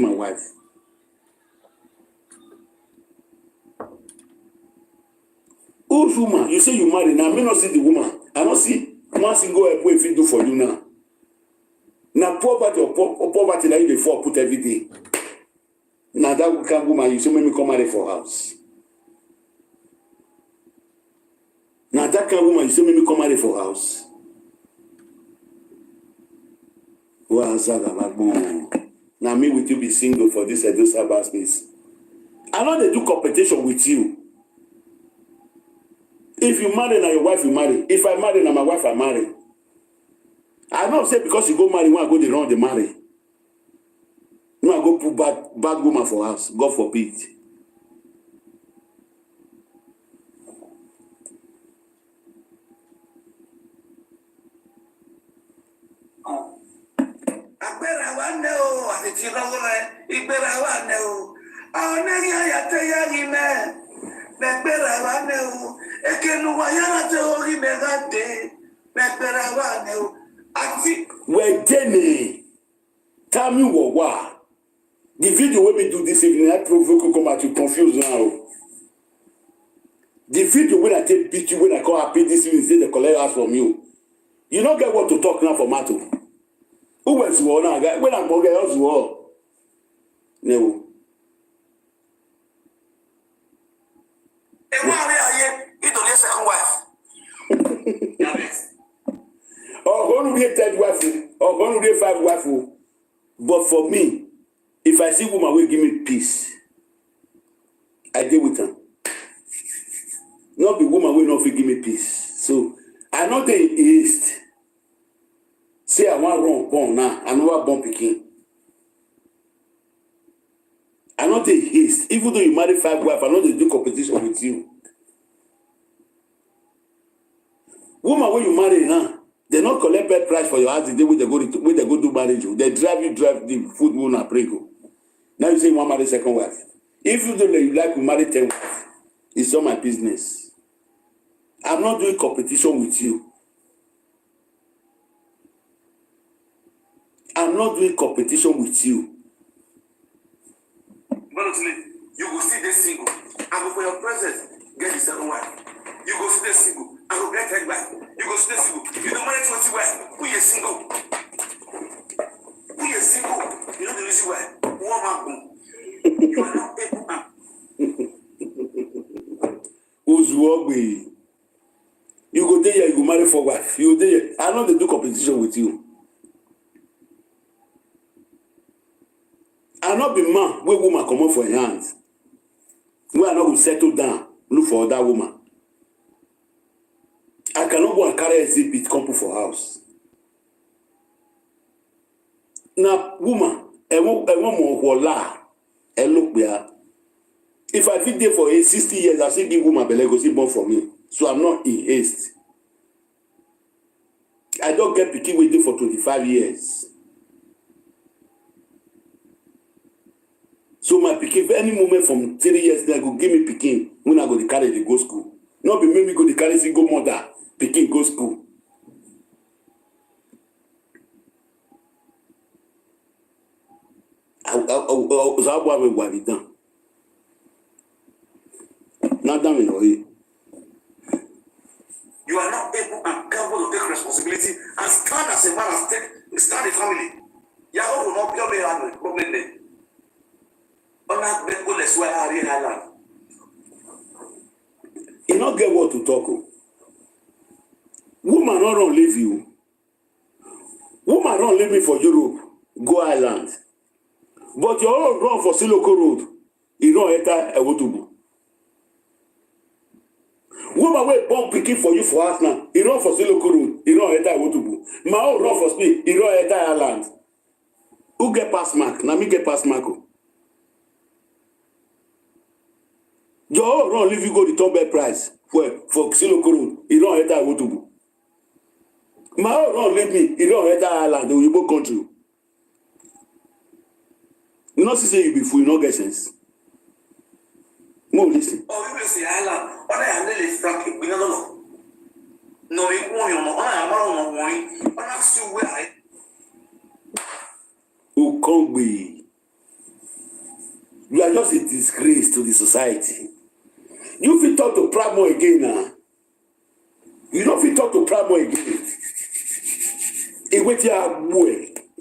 my wife. Whose woman? You say you marry now. I may not see the woman. I don't see one single help if it do for you now. Now poverty or poverty that you before put every day. Now that kind woman, you say make me come marry for house. Now that kind woman, you say make me come marry for house. Now me with you be single for this Adulterous space. I know they do competition with you. If you marry, now your wife you marry. If I marry, now my wife I marry. I not say because you go marry, when I go the wrong, they marry. No, I go put bad woman for house. God forbid. We're Jenny. Tell me what. The video when we do this evening, I provoke come out to confuse now. The video when I take beat you, when I call happy this evening, say the collect ask from you. You don't get what to talk now for Mato. Who was war now? When I'm going to get war. No. Or going to be a third wife, or going to be a five wife. But for me, if I see woman will give me peace, I deal with her. Not be woman will not give me peace. So I know the east. Say I want wrong born now, I know what born picking. I know the east. Even though you marry five wife, I know they do competition with you. Woman when you marry now, they not collect bed price for your house the day when they go do marriage. They drive the food will not break. Now you say you want to marry second wife. If you don't like to marry 10 wives, it's not my business. I'm not doing competition with you. I'm not doing competition with you. You will see this single. I go for your presence. Get the second wife. You go see the single. I go get her back. You go see the single. You don't marry 20 wives. Who is single? Who is single? You know the reason why? One man. You are not able to. Who's working? You go there, you go marry for wife. You go there. I know they do competition with you. I not be man where woman come up for your hands. We are not going to settle down. Look for other woman. I cannot go and carry a zip couple for house. Now, woman, I want more lie. I look there. If I fit there for 60 years, I say give woman belle go see born for me. So I'm not in haste. I don't get pikin waiting for 25 years. So my pikin, any moment from 3 years, they go give me pikin when I go to carry the go school. Not be make me go to carry single mother, pikin go school. So how about we done? Not done in way. You are not able and capable to take responsibility and stand as a man and start a family. Yahoo will not be able to problem there. You not get what to talk of. Woman not run leave you. Woman run leave me for Europe, go Ireland. But you all run for Siloko Road. You don't enter a wotowoto. Woman will born picking for you for us now. You run for Siloko Road. You don't enter a wotowoto. My own run for speed. You don't enter Ireland. Who get pass mark? Now me get pass mark. Your run leave you go the top bed price for Siloko Road. You don't enter a wotowoto. My own run leave me. You don't enter Ireland. The Oyibo country. You not say you be fool. You not get sense. No listen. Oh, you say Ireland. On a handle is frank. We no. No, we want you. On a man on a still where I. Who can't be? You are just a disgrace to the society. You fit talk to Pramo again now. You don't fit talk to Pramo again.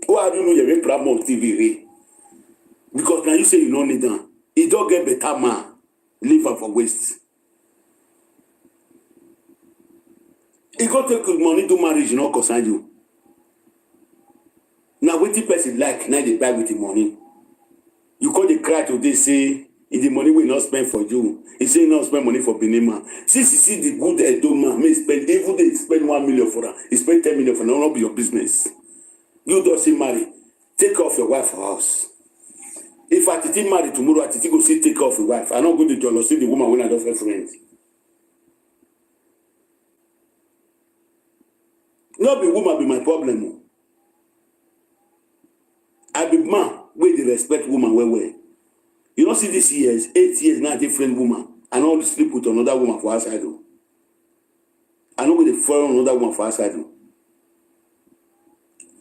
Who are you know you Pramo TV? Because now you say you don't need them. He don't get better man. Leave her for waste. He got take good money to marriage, you not concern you. Now what the person like, now they buy with the money. You call the cry today, say, if the money will not spend for you. He say not spend money for Benema. Since you see the good Edo man, may spend, even they spend 1 million for her, he spend 10 million for her, not be your business. You don't see marry. Take off your wife for house. If Atiti marry tomorrow, Atiti go see take off your wife. I not go to Jolo see the woman when I don't have friends. Not be woman be my problem. I be man where they respect woman well. You don't see this years, 8 years now different woman. I don't sleep with another woman for outside. I know with the foreign another woman for outside.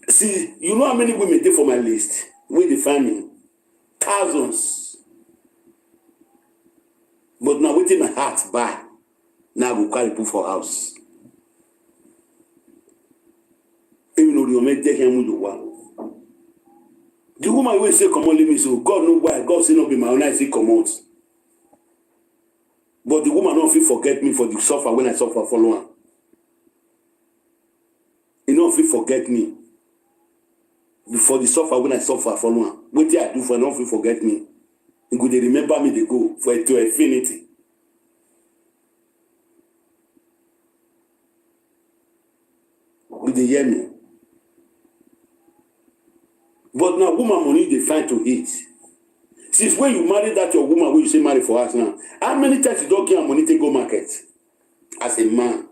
See, you know how many women take for my list? Where they find me? Thousands. But now within my heart buy. Now I go carry put for house. Even though you make take him with the one. The woman will say, come on, leave me so. God know why. God say not be my own. I say, come out. But the woman don't feel forget me for the suffer when I suffer for long. He don't feel forget me. Before the suffer when I suffer for long. What did I do for don't feel forget me? And could they remember me they go for to infinity? Would they hear me? But now woman money they find to eat. Since when you marry that your woman, when you say marry for us now, how many times you don't get money to go market? As a man.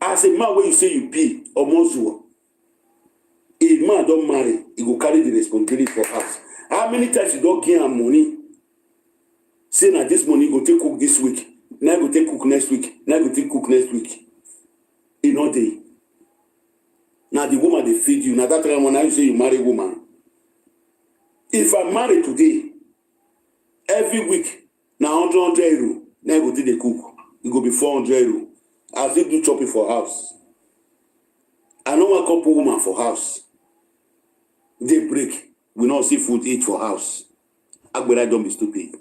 As a man, when you say you be or mozuo, a man don't marry, he go carry the responsibility for us. How many times you don't get money? Say now this money go take cook this week, now go take cook next week, now go take cook next week. In all day. Now the woman they feed you. Now that time when I say you marry a woman. If I marry today, every week, now 100 euro, now I go take the cook. It go be 400 euro. I still do chopping for house. I know one couple woman for house. They break. We not see food eat for house. Agbera don't be stupid.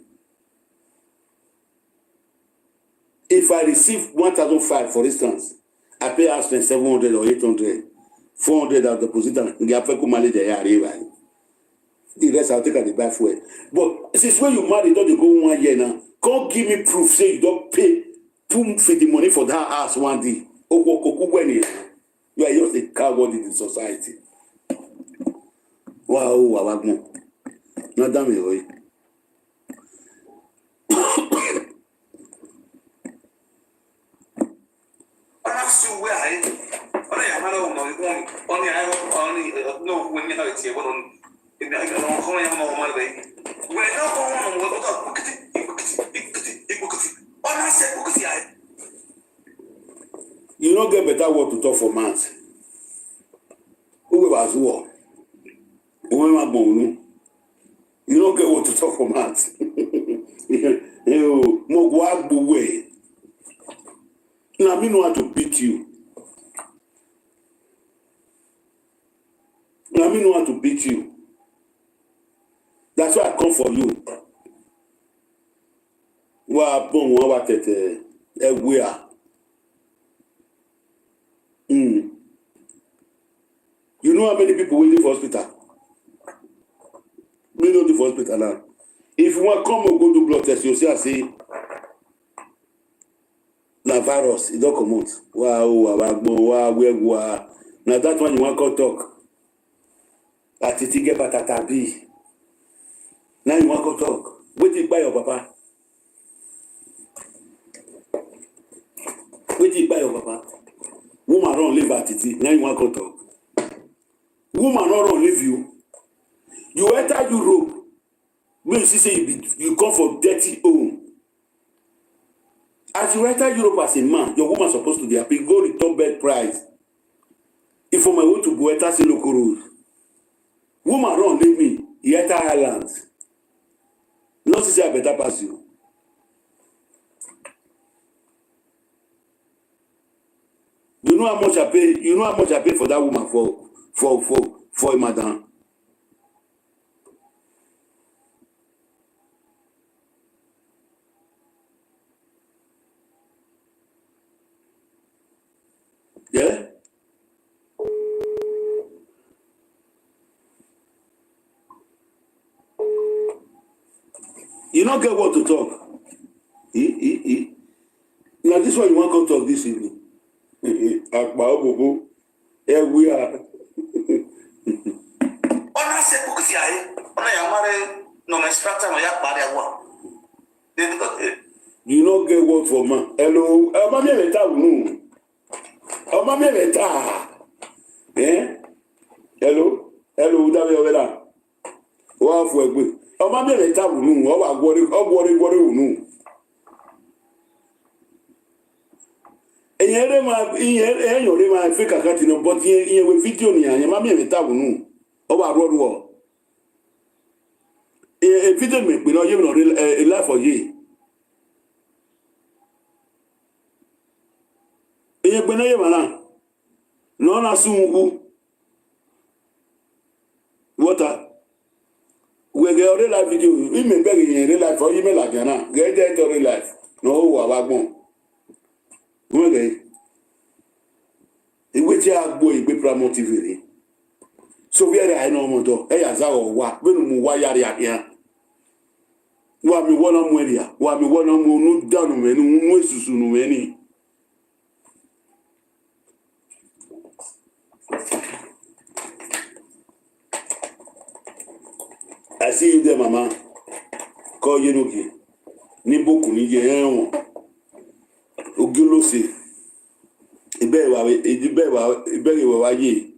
If I receive 1,500 for instance, I pay house rent 700 or 800. 400 at deposit and the African money they are right. The rest I'll take at the buy fuel. But since when you marry, don't you go 1 year now? Come give me proof, say you don't pay for the money for that house one day. You are just a coward in the society. Wow, not damn it. No, when you know it's here, what on in the you don't get better word to talk for months. Who was war? You don't get what to talk for months. You way. Now me know how to beat you. Now me know how to beat you. That's why I come for you. You know how many people waiting for hospital? We know the hospital now. If you want to come or go do blood test, you see I say na virus, it don't come out. Wow. Now that one you want to talk. Atiti get patata B. Now you want to talk. Wait till buy your papa. Wait till buy your papa. Woman don't leave Atiti. Now you want to talk. Woman don't leave you. You enter Europe. When you see say you come from dirty home. As you enter Europe as a man, your woman supposed to be happy. Go return bed price. If on my way to Bueta see local rules. Woman island. Not to say I better pass you. You know how much I pay? You know how much I pay for that woman for a madam? Yeah? You don't get what to talk. Now this one you want to talk this evening. Here we are. Ona se bukusi ai. Ona ya mare no me strata no ya pare agwa. You don't get what for man. Hello. Mami meta unu. Mami meta. Eh? Hello. Hello, David Ovela. Wa fu egbe. Mami meta unu. O wa gwori unu. Enyere ma fake account no but yen we video ni anya mami meta unu. O wa ro e video me pe no ye no life for ye. Eyen pe no ye mana. No na sungu. Water. We get real life video. We me beg in real life for you me like na. Get there to real life. No wa wagbon. We get. Iwe ti agbo igbe promotive. So we are no mo to. E ya za o wa. Be no mu wa yare akia. Wa mi wona mu area. Wa mi wona mu nu danu me nu mu esusu nu me ni. I see you there, Mama. Call you Nogi. Niboku ni ye won. Ogulo se. Ibe wa ye.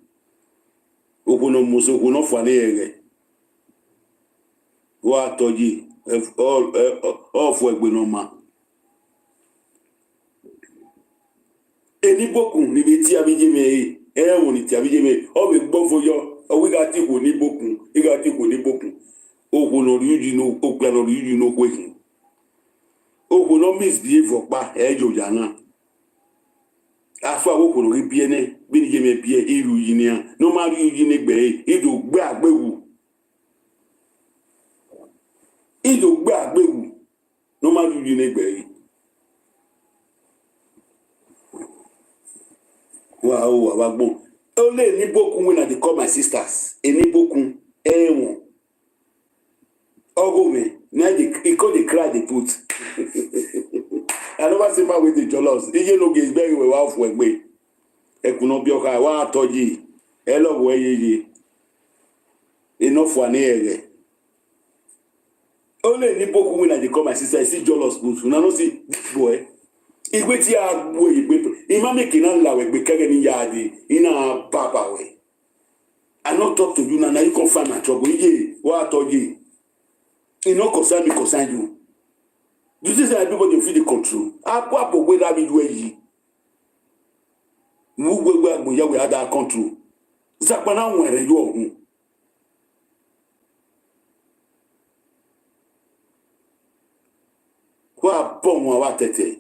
Okuno muso kuno fane ere. Wa toji all for egbe no ma. Eniboku ni bi ti abije me won ni ti abije me. O be gbo foyo. O wi ga ti ko ni boku. Iga ti ko ni boku. Okuno yuji no okpelo yuji no kwekin. Okuno misbehave pa ejo jana. Afa okuno ri biene bi ni je me bie iru yi ni a. No ma ri yi ni gbe ido gbe agbewu. Ido gbe agbewu. No ma ri yi ni gbe. Wa gbon. Only ni boku when I dey call my sisters. Eni boku won. Ogo me, now he call the cry they put. I never see my with the jolos. Ije no get very well for egbe. Ekuno bioka wa toji. Elo wo yeye. Enough for an ere. Only ni boku when I dey call my sister, I see jolos put. Una no see this boy. Igwe ti agbo igbe. Ima make na la we gbe kege ni yadi. Ina baba we. I not talk to you now you confirm my trouble. Ije wa toji. It no concern me, concern you. This is everybody feel the control. Apo we that be yi. Mu we ya we ada control. Zakwana nwere yo ohun. Wa bon wa tete.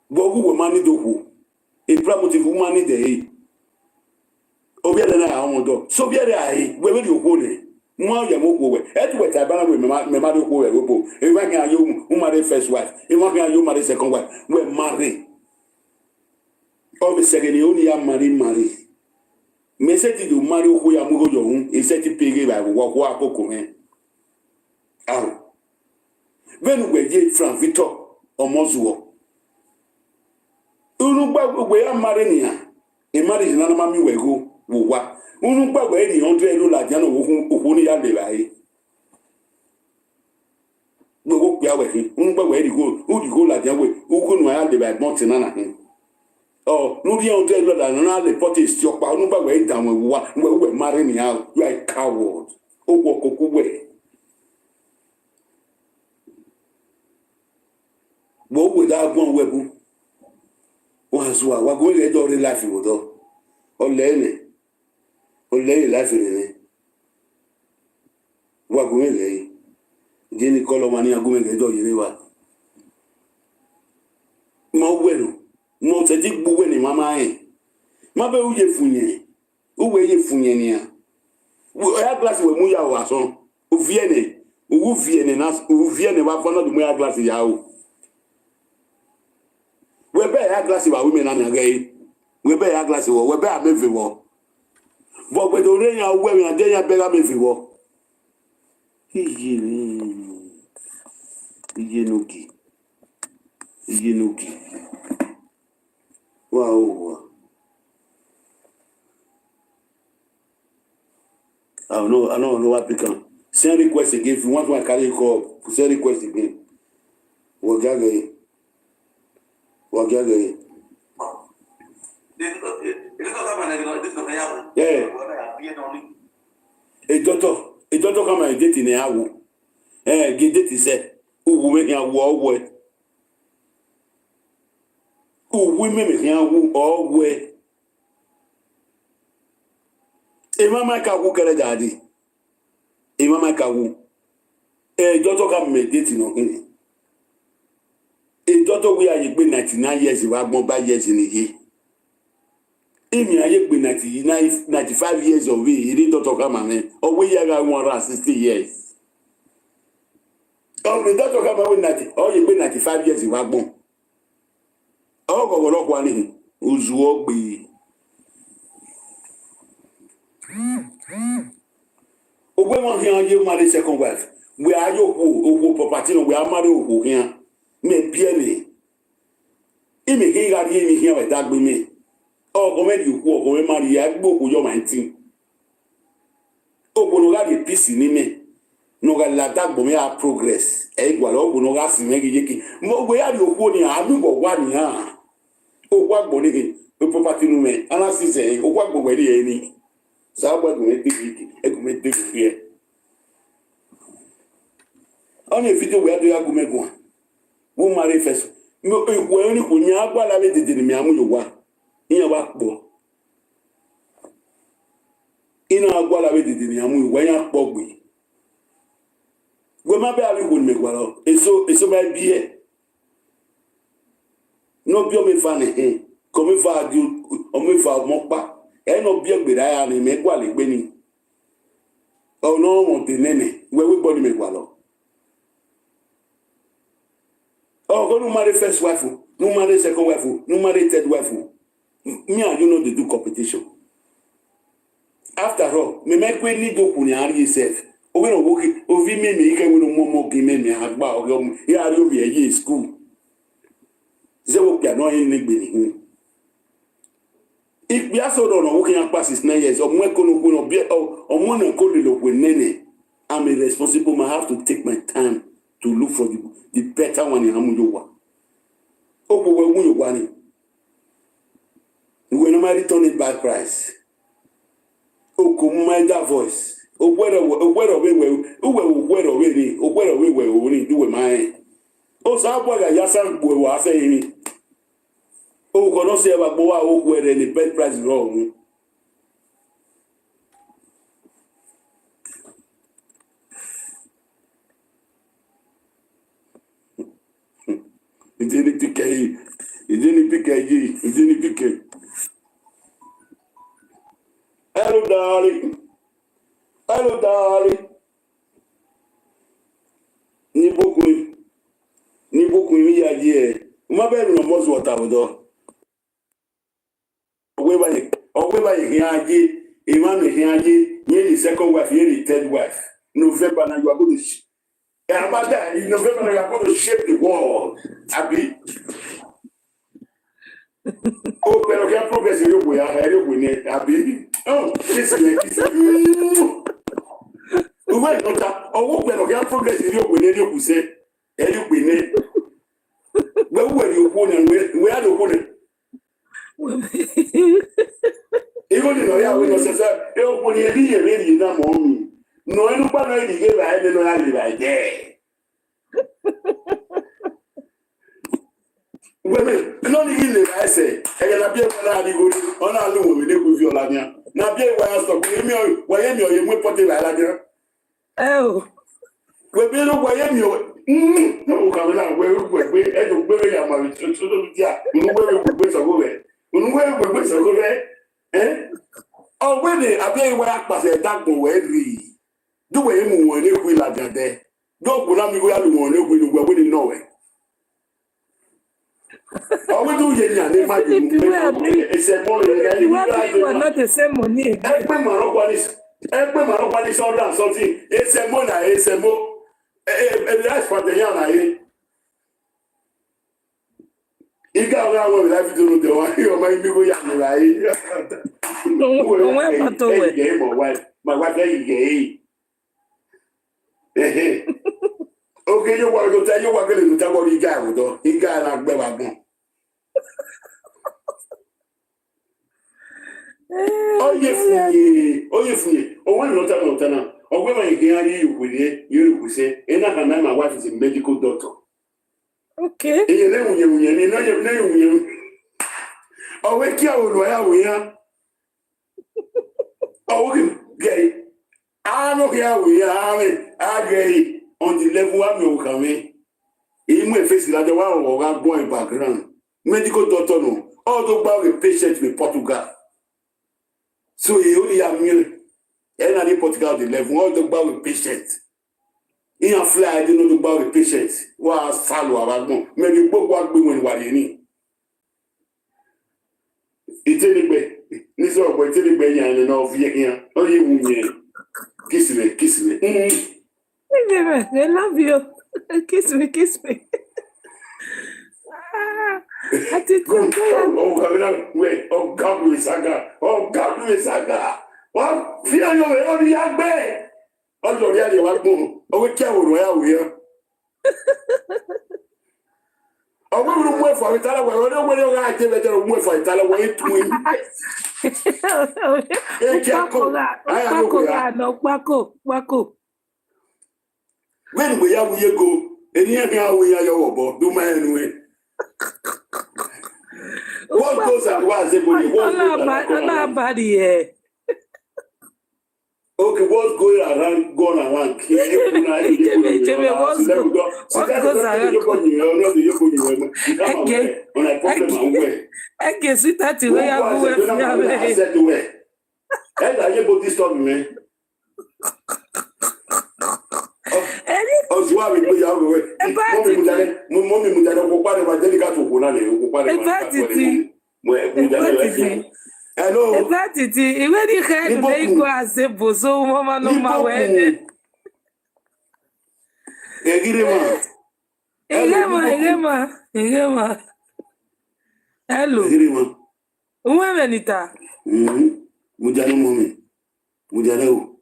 Bo we mani doku. E promotive woman dey. Obi ele na awon do. So bi ele ai, we di okwo le. Mo ya mo go we etu we ta bana we me ma do ko we go e wa kan ayo mu marry first wife e wa kan ayo marry second wife we marry o be second oni ya marry me se ti do marry ko ya mu go yo hun e se ti pege ba wo ko akoko me ah benu we je Frank Victor Omozuo unu gba we ya marry ni ya e marry na na ma mi we go wo wa unu gbagbo eni 100 lo la jana okun ni ya le bayi gbogbo pe awe hin unu gbagbo eni go u di go la jana we okun ya le bayi bon tinana hin oh nu bi 100 lo la na le pot sti opa unu gbagbo eni dan we marry me out you are a coward o wo koku we bo we da gbon we bu wa zuwa wa go le do re life wo do o le ni o lẹ́yìn láti rìn ní Jenny Colomani agume gedo yerewa. Mo bueno. Mo te dik buwe ni mama e. Mabe uje funye. Uwe ye funye ni ya. Ya glass we mu ya wa so. U viene wa fono du mu ya glass ya o. We be ya glass wa women na ga we be ya glass wo we be amevi wo. Bo we do re ya we mi ade ya be ga mevi wo. Iye nuki. Wow. I don't know what become. Send request again. If you want to carry call, send request again. Wagage. Yeah. A daughter come and date in a hour. Get date say. Who make a war. Who women make a war way. Mama ka wu kere jadi. Mama ka wu. Daughter come meditate no kini. Daughter we are ye 99 years wa gbon ba years ni ye. Emi aye gbe 95 years of age. Iri daughter come amen. O we ya ga 160 years. O the daughter come we 90. O ye gbe 95 years wa gbon. O go lo kwa ni. Uzu ogbe. Ogbe mo fi anje marry second wife. We are yo property no we are marry owo here. Me biele. Imi ki ga ri mi here we dagbe me. O go me di ku o go me marry ya gbo ko yo 19. O go no ga di peace ni me. No ga la dagbo me a progress. E gwa lo go no ga si me yeki. Mo we ya di oku ni anu go wa ni ha. O gwa gbo ni property no me. Ana si se o gwa gbo we ri ni. Sabe como é que é. On a video where do you go me go? Wo marry first. No e wo ni ko nya agba la le dede mi amu yo wa. Iyan wa po. Ina agba la le dede mi amu yo wa yan po gbe. Go ma be abi ko me gwa lo. Eso ba bi e. No bi o me fa ne ko me fa di o me fa mo pa. No be gbera ya ni me gwa le gbe ni. O no won te nene we body me gwa lo. Oh, go no marry first wife, no marry second wife, no marry third wife. Me and you know they do competition. After all, me make we need to put your yourself. O we no work, o vi me ike we no mo give me agba o yo. Here are you here school. Ze wo pia no yin gbe ni. If we are so done working and past 9 years, or more nene, I'm irresponsible. I have to take my time to look for the better one in Hamuyowa. Oh, but when you want it, we no return it bad price. Oh, come my that voice. Oh, where we do my. Oh, so I yasan was saying. Oh, God, don't say about Boa where any bed price wrong. It didn't pick a Hello, darling. Ni beaucoup mi ya die. Ma be no mo zo ta bodo. Ogwe ba ye aje, Iman ye aje, the second wife, the third wife. November na you are going to in November you are going to shape the world. Abi. Oh, pero que progress yo voy a hacer yo ni abi. Oh, this is Uwe nota, owo pero que progress yo voy ni ku se. Eri ku ni. We you go and we are the one. Even if I will say, "Oh, when you leave, you know, mommy." No, I don't want to give I don't know how to like that. Women, not even I say, I can appear when I go on our loom with the Lania. Now, be why I stop me, why am you put it like that? Oh, We be no boy me no come na we e do gbe ya ma to dia unu we so go we unu we so go we oh we dey abi we apase dagun we ri do we mu won le ku la jade do ku na mi go ya lu won le ku no we dey know we oh we do ye nya le ma ju e se mo le ga ni not the same money again. Egbe maro kwani so dan something e se mo last for the yana here. You got around with life to do the one you might be going to lie. My wife, gay. Okay, you want to tell you what going to tell what you got, though. He got like Bevagon. Oh, yes, oh, when not a lieutenant. Or when you hear you will say, and my wife is a medical doctor. Okay. Oh, we care we are. Oh, gay. I know here we are gay on the level of your coming. In my face, like the one or going background. Medical doctor, no. All the about a patient with Portugal. So he only have me. And I Portugal the level, all the about with patient. In a fly, I didn't know about the patient. Was follow about more. Maybe both what we when what you need. It's anyway. This all boy, anyway, and all here. Oh, you kiss me. I love you. Kiss me. Atiti. Oh, God bless Saga. What? Fear you, only young man. Oh, really, what more? Oh, we can't we are. Oh, we will wait for Italy. We don't want to give it a wait for Italy. Wait to win. Wako. When we go, and here we are your do my anyway. What goes at once? Okay, what's going around? What goes hello. Atiti, already heard they go as a bozo mama no ma we. Egema. Hello. Uwe menita. Mujano momi. Mujano.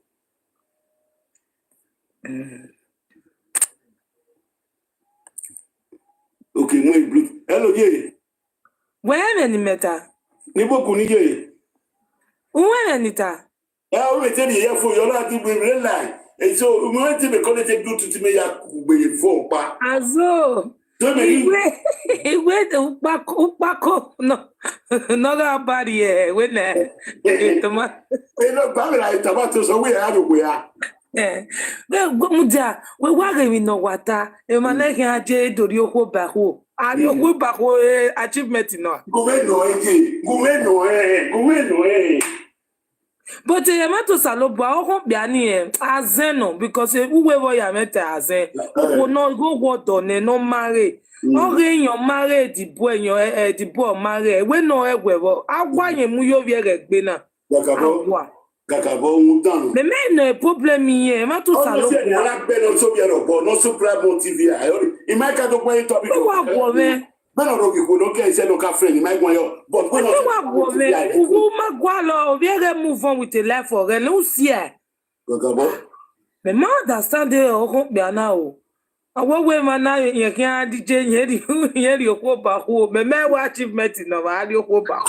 Okay, moi blue. Hello, Jay. Uwe menimeta. Nibo kunije. Uwe menita. O me tell you for your lot to be line. And so we want to be connected to me ya be for pa. Azo. So me Iwe de upako no ga body we na. Toma. We no ba la tomato so we are we are. Muja, we wage mi no wata. E ma na ke aje dori okwo ba ho. Ari okwo ba ho achievement no. Guveno. But Yamato Saloba, I hope Biani Azeno because whoever you met Azen, who no go what done, no marry. No rain your marry the boy, the boy marry. We know a wever. I want you muyo viere bena. Gakabo mudano. The man no problem here. Yamato Saloba. No super motive. In my kind of way to Beno rogi kuno ke ise no ka friend my gwan but when we magwalo we move on with the life for no see Gakabo me ma understand o ko bia na o awo we ma na ye kan DJ yeri okwo ba ho me wa achievement no ba ri okwo ba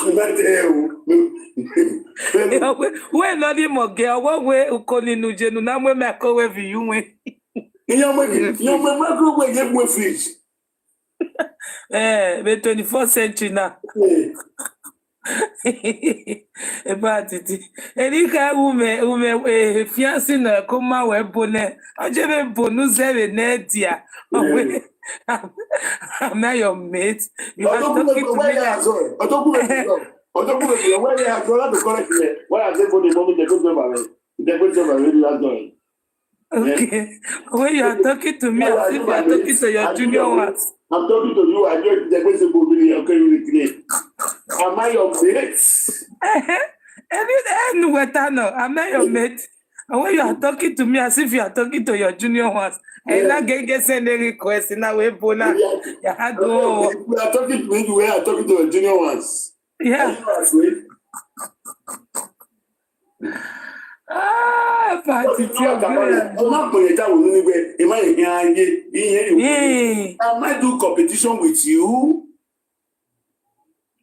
we no di mo ge awo we ko ninu jenu na me ko we vi yu we yo me ko we ye we fish the 24th century now. Eba Atiti. Erika ume fiancé na koma we bone. Oje be bonu zeve nedia. I'm not your mate. You are talking to me. Okay. When you are talking to me, as if you are talking to your junior ones. I'm talking to you. I just the question will be okay with me. Am I your mate? I'm not your mate. And when you are talking to me as if you are talking to your junior ones, and not get send a request in a way, Bona. We are talking to me. We are talking to your junior ones. Yeah. But it's your Am I do competition with you?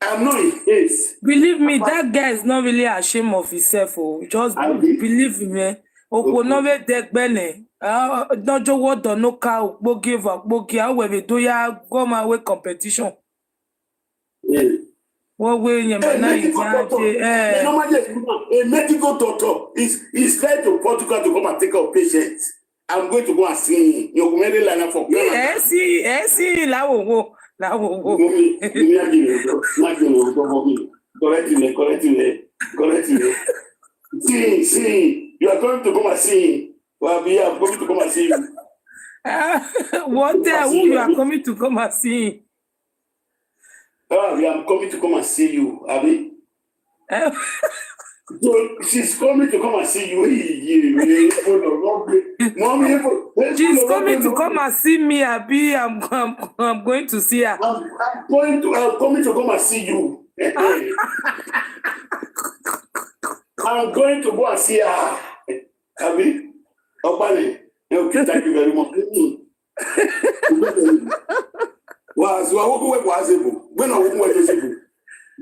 I'm not in case. Believe me, that guy is not really ashamed of himself. Oh. Just believe me. Oko no be deck bene. No jo what do no ka give up how we do ya go my way competition. What way you a medical doctor is going to Portugal to come and take our patients. I'm going to go and see you marry line for see la wo. Correct me. See, you are going to come and see. Well, we are going to come and see you. What who you are coming to come and see? We are coming to come and see you, Abby. So she's coming to come and see you. She's coming to come and see me, Abby. I'm going to see her. I'm coming to come and see you. I'm going to go and see her. Abby, okay, thank you very much. So I walk away when I walk away.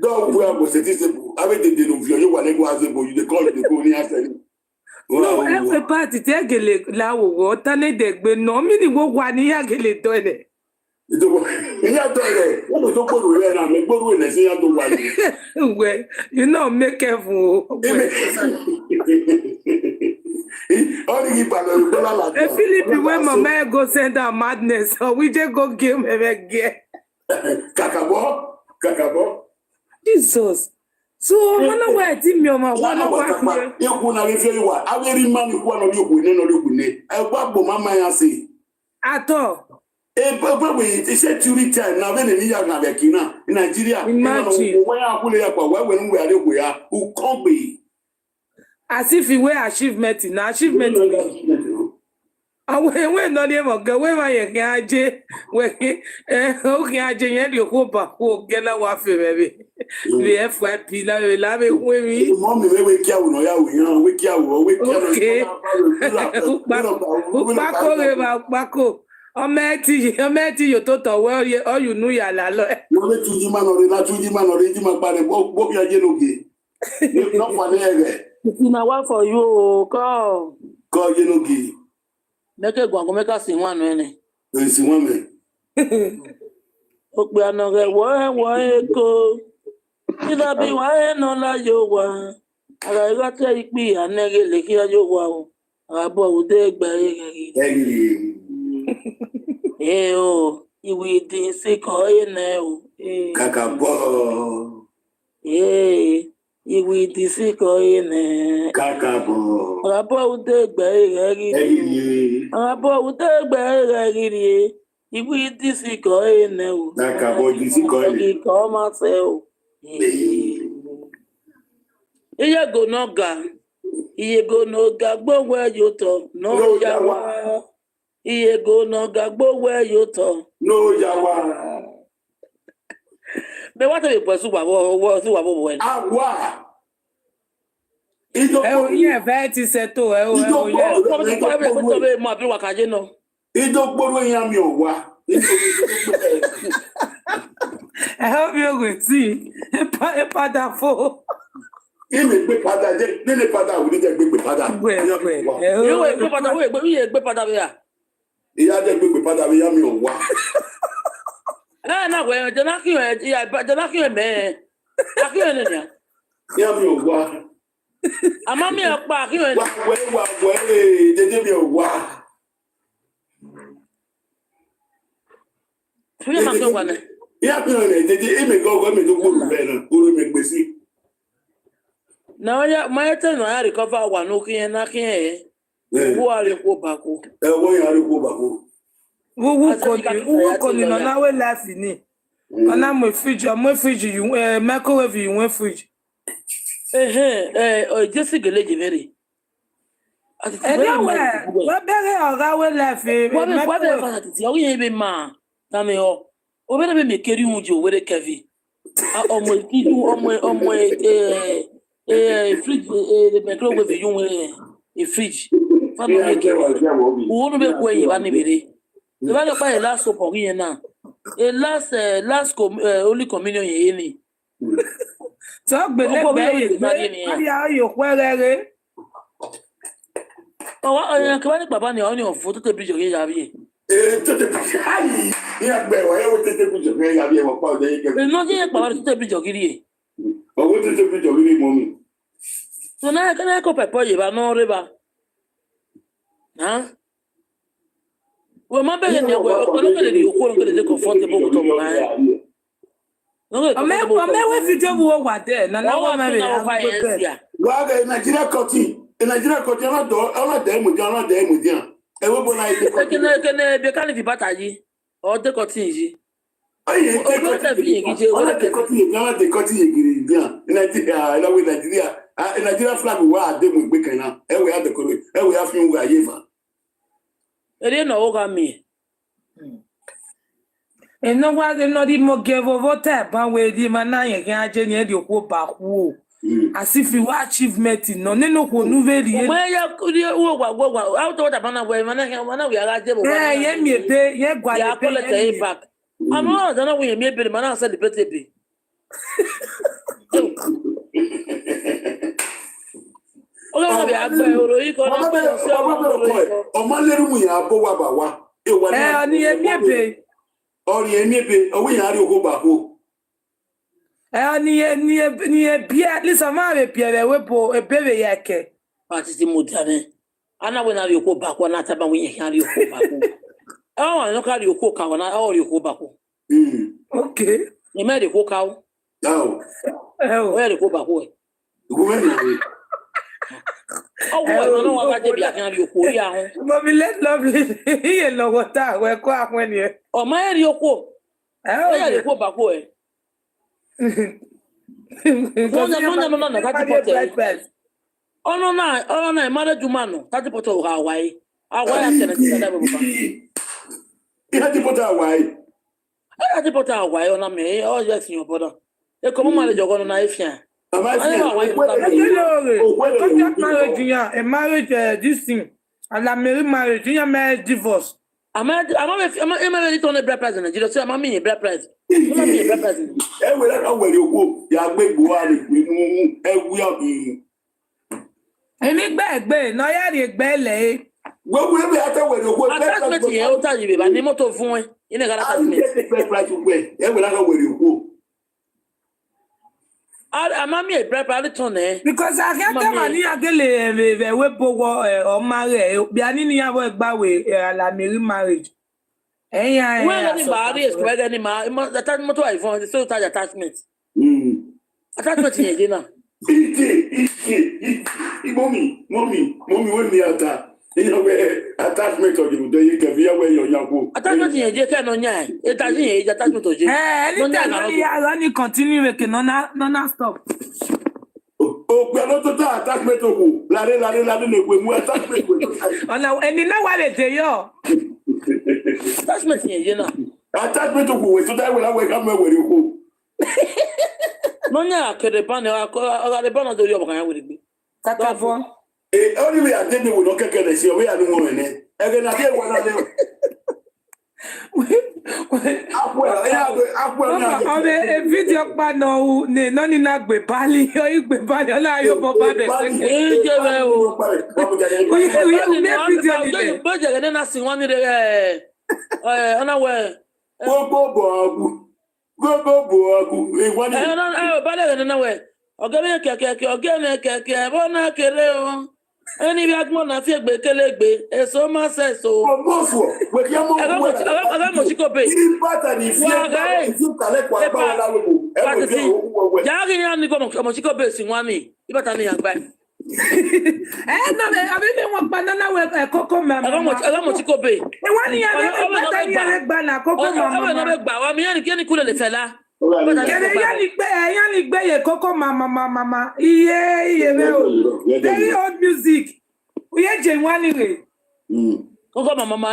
Don't wear was a disable. I mean, they didn't feel you when they was able. You call it the Pony after. No, every party take a la water, but no meaning what one year get it done. Well, you know, make careful. Philip, when my man go send out madness, so we just go give him again. Kakabo. Jesus. So, one way I think me on my one of you are a very man who one of you who know I walk Mama say. At all. They said to return now when in Nigeria. Imagine. When we are who can't be. As if he were achievement in achievement. When not even go where I can okay, you hope who get a waffle, baby. We have FYP, we love it when we. Mommy, we care, we care. Bako. Ometi, you total well, all you know, ya la. No, to you man or not to you man or you man, what you are getting. Not for there. It's in a one for you, call you know. Make a go make us in one minute. There's one minute. Okay, I know that why go. Did I be why no like you one? I got to take me and negate here you wow. I bought the bag. Eh, oh, you didn't say call now. Kakabo. Eh, you didn't say call in. Kakabo. I bought the bag. I bought the bag. If we disagree now, call myself. Here go no ga. Here go no ga. Go where you talk. No yawa. Here go no ga. Go where you talk. No yawa. But what are you pursuing? What? Agua. Yeah, very settled. I hope you will see a father for. You will be father. Then the father will get big father. You will be father. We are big father. He had a big father. We are me. No, well, they're not you, man. Akiwene Yeah, me wa. Amami akpa akiwene. Wa jeje me wa. Tuya mango kwane. Yeah, me jeje me go me do guru be na, guru me gbesi. Na ya mayete no ya recover wa no kiyen na kiyen. Wo are ko bako. Wo ya re ko bako. Wo koni no na we life ni. Ona mo fridge you microwave you went fridge. Just geleje very. Anyway, what better oga we life What Atiti o yen be ma. Na me o. O be na be me keri unjo we Kevin. Omo fridge the microwave you a fridge. Fanu make wo no be ko yin ba ni bere. The ba pa last soap o yen na. Last only communion yen ni. So gbele ya yo kwere. Kwani baba ni oni ofo to te bridge oge ya bi. To te ai. Ni agbe wa e wo te bridge oge ya bi e wo pa o de ike. No je baba to te bridge oge ri. O wo te bridge oge ri mommy. So na kana ko pepo ye ba no re ba. Ha? We ma be ni we ko no ke di ko no ke de comfortable with o ma. Ome we video wo wa there na na wa ma be. Wa ga Nigeria cotton. Nigeria cotton ona de mu dia. E wo bo na ide cotton. Kene be kan fi bata yi. O de cotton yi. Aye, de cotton yi dia. Nigeria, na we Nigeria. Nigeria flag wa de mu gbe kan na. E we ade ko e we afin wa yeva. Ere no o ga mi. No wa de no di mo gevo vote ba we di mana yen kan aje ni e di okwo ba ku. As if you achievement no nínú ko nu very. Mo ya kuri wo gwa out what abana we mana we ara je bo. Ye mi ebe ye gwa ya ko le tay back. Ano da na we mi ebe mana say the pete. Ola be agba oro yi ko na pe so o ma leru mu ya bo wa ba wa. E wa na. Oni emi ebe. Ori emi ebe o wi ya ri ogo ba ko. Ni bia lisa ma be bia we bo ebebe yake. Atiti modane. Ana we na ri ko ba ko na taba we yan ri ko ba ko. Ah no ka ri ko ka na o ri ko ba ko. Okay. Ni me ri ko ka o. We ri ko ba ko. Go me ni. Oh, we no wa je bia kan ri ko ri ahun. Mommy let lovely. Iye logo ta we ko ahun ni. O ma ri ko. We ri ko ba ko e. No, na kati pote. Ono na mara jumano, kati pote o Hawaii. Hawaii atena tisana baba. Kati pote Hawaii. Kati pote Hawaii ona me, o je sin obodo. E komo male jogo na ifia. Contract marriage ya, a marriage this thing. And la marriage ya marriage divorce. I'm ready to on a black president. Nigeria, so I'm a black president. I'm a black president. E we la we you go, ya gbe Buhari we mu e wi abi. Emi gbe no ya ri gbe le. Gbogbo ebe ata we you go. Attachment here o ta yibe ba ni moto fun e. Ine gara attachment. E we la we you go. I'm a black president. Because I get them ani agele we bowo o marry bi ani ni abo egba we la marriage. Eyan. When any marry is correct any ma attachment to iPhone so touch attachment. Attachment here na. Mommy when me ata. You we attachment to you dey you via where you yanko. Attachment here je ke no nya. E ta je attachment to je. No nya ni continue we ke no na stop. O pe lo to attachment to ku. Lare le we mu attachment we. Ona eni na wa le de yo. Attachment here je na. Attachment to ku we to that we la we come we ku. No nya ke de ban o de ban do yo kan ya we gbe. Takafo. Only we are dealing with no keke see we are no more ne. Again na dey one na. A video pa no ni na gbe bali o igbe bali ola yo bo ba de je we o video ni bo je na sin won ni ona we gbogbo Go bo one. I don't know, but I don't know where. Ogame keke, ogame keke, bona kere o. Any bag mon na fie gbe kele gbe. Eso ma se so. Mofo, we ya mo. Aga mo chiko be. Imbata ni fie ba ifu kale kwa ba wala webo. Jagi ya ni ko mo chiko be sinwani. Ibata ni yagba. No, I mean one banana with cocoa mama. Aga mo chiko be. E wani ya bata ni ya gba na cocoa mama. No be gba wa mi yan ki kule le fela. Yani gbe ye cocoa mama. Iye me o. Very old music. We ye je wani re. Cocoa mama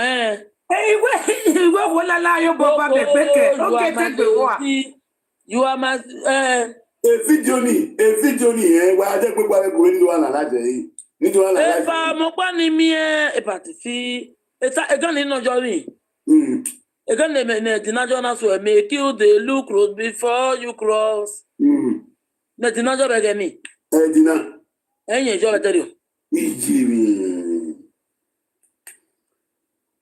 Iwe wala la yo baba bebeke. Okay, take the one. You are my a video ni wa de gbogbo are go ni wa na laje yi. Ni do wa na laje. Efa mo pa ni mi hepatitis. Egan ni no jori. Again, the national will make you the look road before you cross. The national again. Dina. Any job I tell you.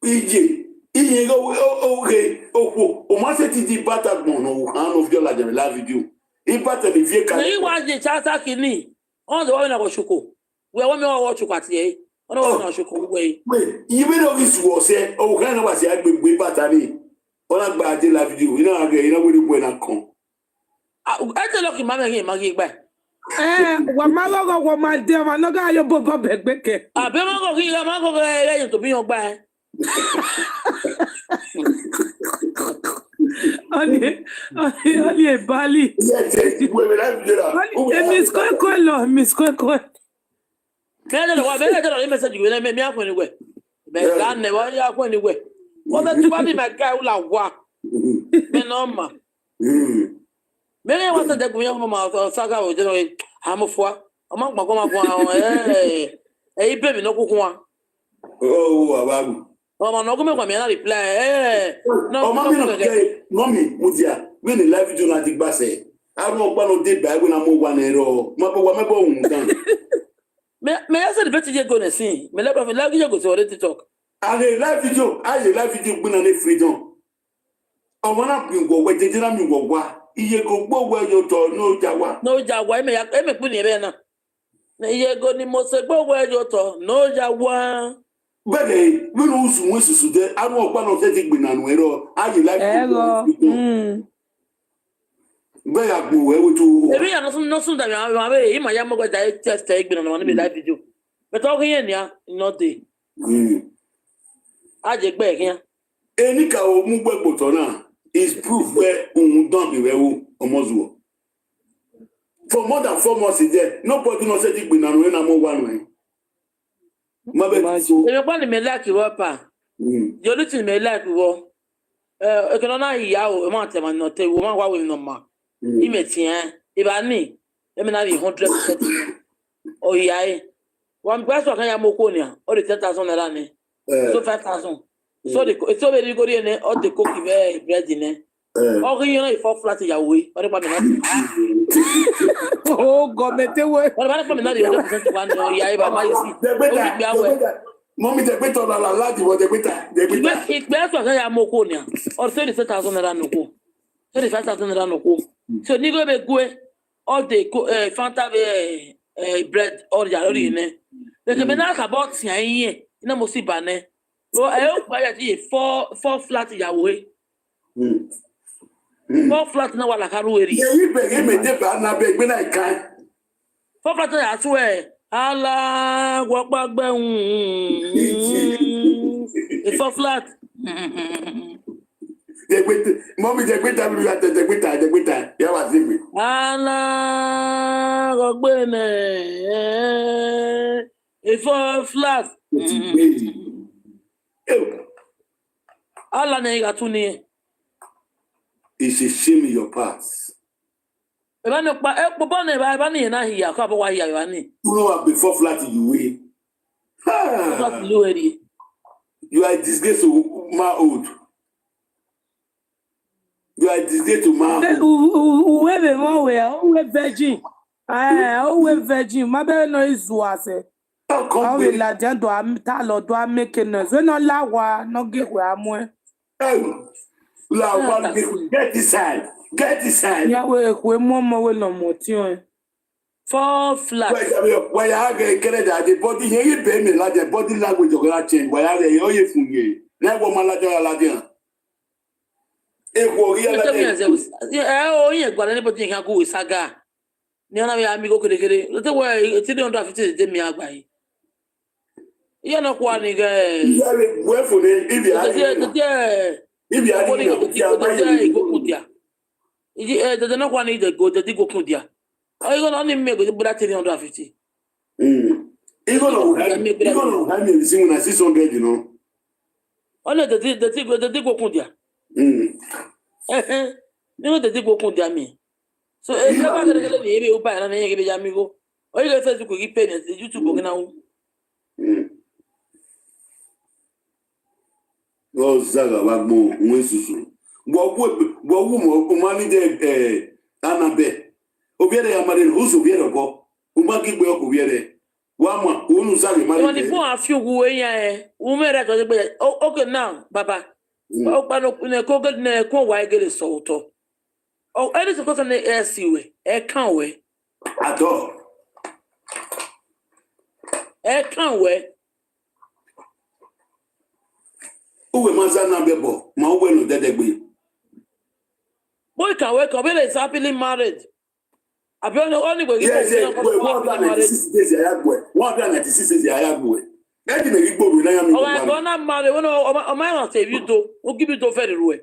Ije go okay. O ma se ti di bata gbon no an of your la video. I bata le vie kan. Ni wa je chata kini. On the one na go shoko. We want me watch you kwat ye. On the one shoko we. Wait, even though this was say o kan na wa se agbegbe bata ni. Ona gba de la video. Ina age ina we do na kon. I tell you mama here magi gba. Wa ma go go ma de ma no ga yo bobo begbeke. Abi ma go ki ma go re to bi yan gba. Oli Bali. Miss Kweko. Kele wa be le message we me akon ni we. Be dan ne wa ya akon ni we. What the two body my guy la wa. Me no ma. Me wa se de kun yan ma saga o je no amofo. O ma gbo ma fo ibe mi no kukun wa. Oh, abagu. Oh, no, come on, me reply. No, mommy, Mudia, when the live video na dig basse. I don't want to date by when I'm one error. My boy, me I said the better you go to see. Me let you go to already talk. I live video when I'm freedom. I want to go where they didn't go. You go where you told no Jawa. No Jawa, me put in na. You go ni mo se go where you told no Jawa. Bẹ́ẹ̀ mi ló sùn wọ́n sùsù dé àwọn ọ̀pá náà fẹ́ ti gbìnà nù ẹ̀rọ ayé láìpẹ́ bẹ́ẹ̀ àgbò ẹ̀wọ̀ tó. Èmi yà nọ́sùn dàbí àwọn ọmọ abẹ́rẹ́ yìí mà yá mọ́gbà jà tẹ̀sítẹ̀ gbìnà nù wọn níbi láì fídíò bẹ́ẹ̀ ọkùnrin yẹn nìyà iná dé. Àjẹ gbẹ́ ẹ̀kíyà. Ẹni ká o mú gbẹ́gbò tọ̀ náà is proof pé òun dán mi rẹ̀ wo ọmọ zuwọ̀. For more than 4 months there nobody knows ti gbìnà nù ẹ̀ náà mọ́ wà nù ẹ̀. Èmi pa ni me like wo pa. The only thing me like wo e kan na iya o ma te ma no te wo ma wa we no ma. I me tien e ba ni e me na be 100%. O iya e. One person kan ya moko ni a. O de 10,000 naira ni. So 5,000. So be go ri ni o de cook be bread ni. O ri yan e for flat ya we. O de pa me na. Oh, God, me te we. O ba pa me na de 100% one o iya e ba ma isi. Mommy, the better on la ladi was the better. It best was I am Mokonia or 37,000 no go. 35,000 no go. So Nigo be go all the Fanta bread or the orine. The Cabana about Sian, no Mosibane. So I hope by a 4 flat Yahweh. 4 flat no like Harueri. You begin me to beg when I can. 4 flat I swear. Allah, walk back down. It's so flat. Mommy, the great time you had the great time. You have seen me. Allah, walk back. It's so flat. Allah, nega tuni. It's a shame in your past. You know before flat you way. You are a disgrace to my old. You are a disgrace to my old. Virgin. Virgin. My baby no is was it. How will I do am talo do am making us? When no lawa no get where I'm. Lawa get this side. Get inside. Yeah, we more will no more tune. 4 flats. Why I get the body here, baby, like the body language of that change. Why are they all you from ye? Never malaja ladia. If we yeah, oh, yeah, but anybody can go with saga. Niana, me amigo could get it. Look away, it's in the 50 de me agbai. You're not one nigga. where for them if you are if you are the no one need to go the go kudia. Are you gonna only make with that 350? You're gonna have me sing when I 600, you know. Only the go kudia. You know the go kudia me. So if you are going to be able to buy an amigo, or you guys could give pennies, you to go now. Oh, Zaga, Wagmo, Mwesusu. What woman, money there, Anabe. Obiere Amarin, who's Obiere go? Umaki Boko Viere. Wama, Unusari, money. When you go a few way, women at the okay now, Baba. Oh, in a coconut, in a co why get a soto. Oh, I just got an AC way, a can't way. At all. A can't way. Uwe Mazana Bebo, Maweno Dedegbe. Boy can work, Obele is happily married. I've been the only way. Yes, 196 days I have boy. 196 days I have boy. Let me give you William. Oh, I'm gonna marry one of my save you to who give you to very way.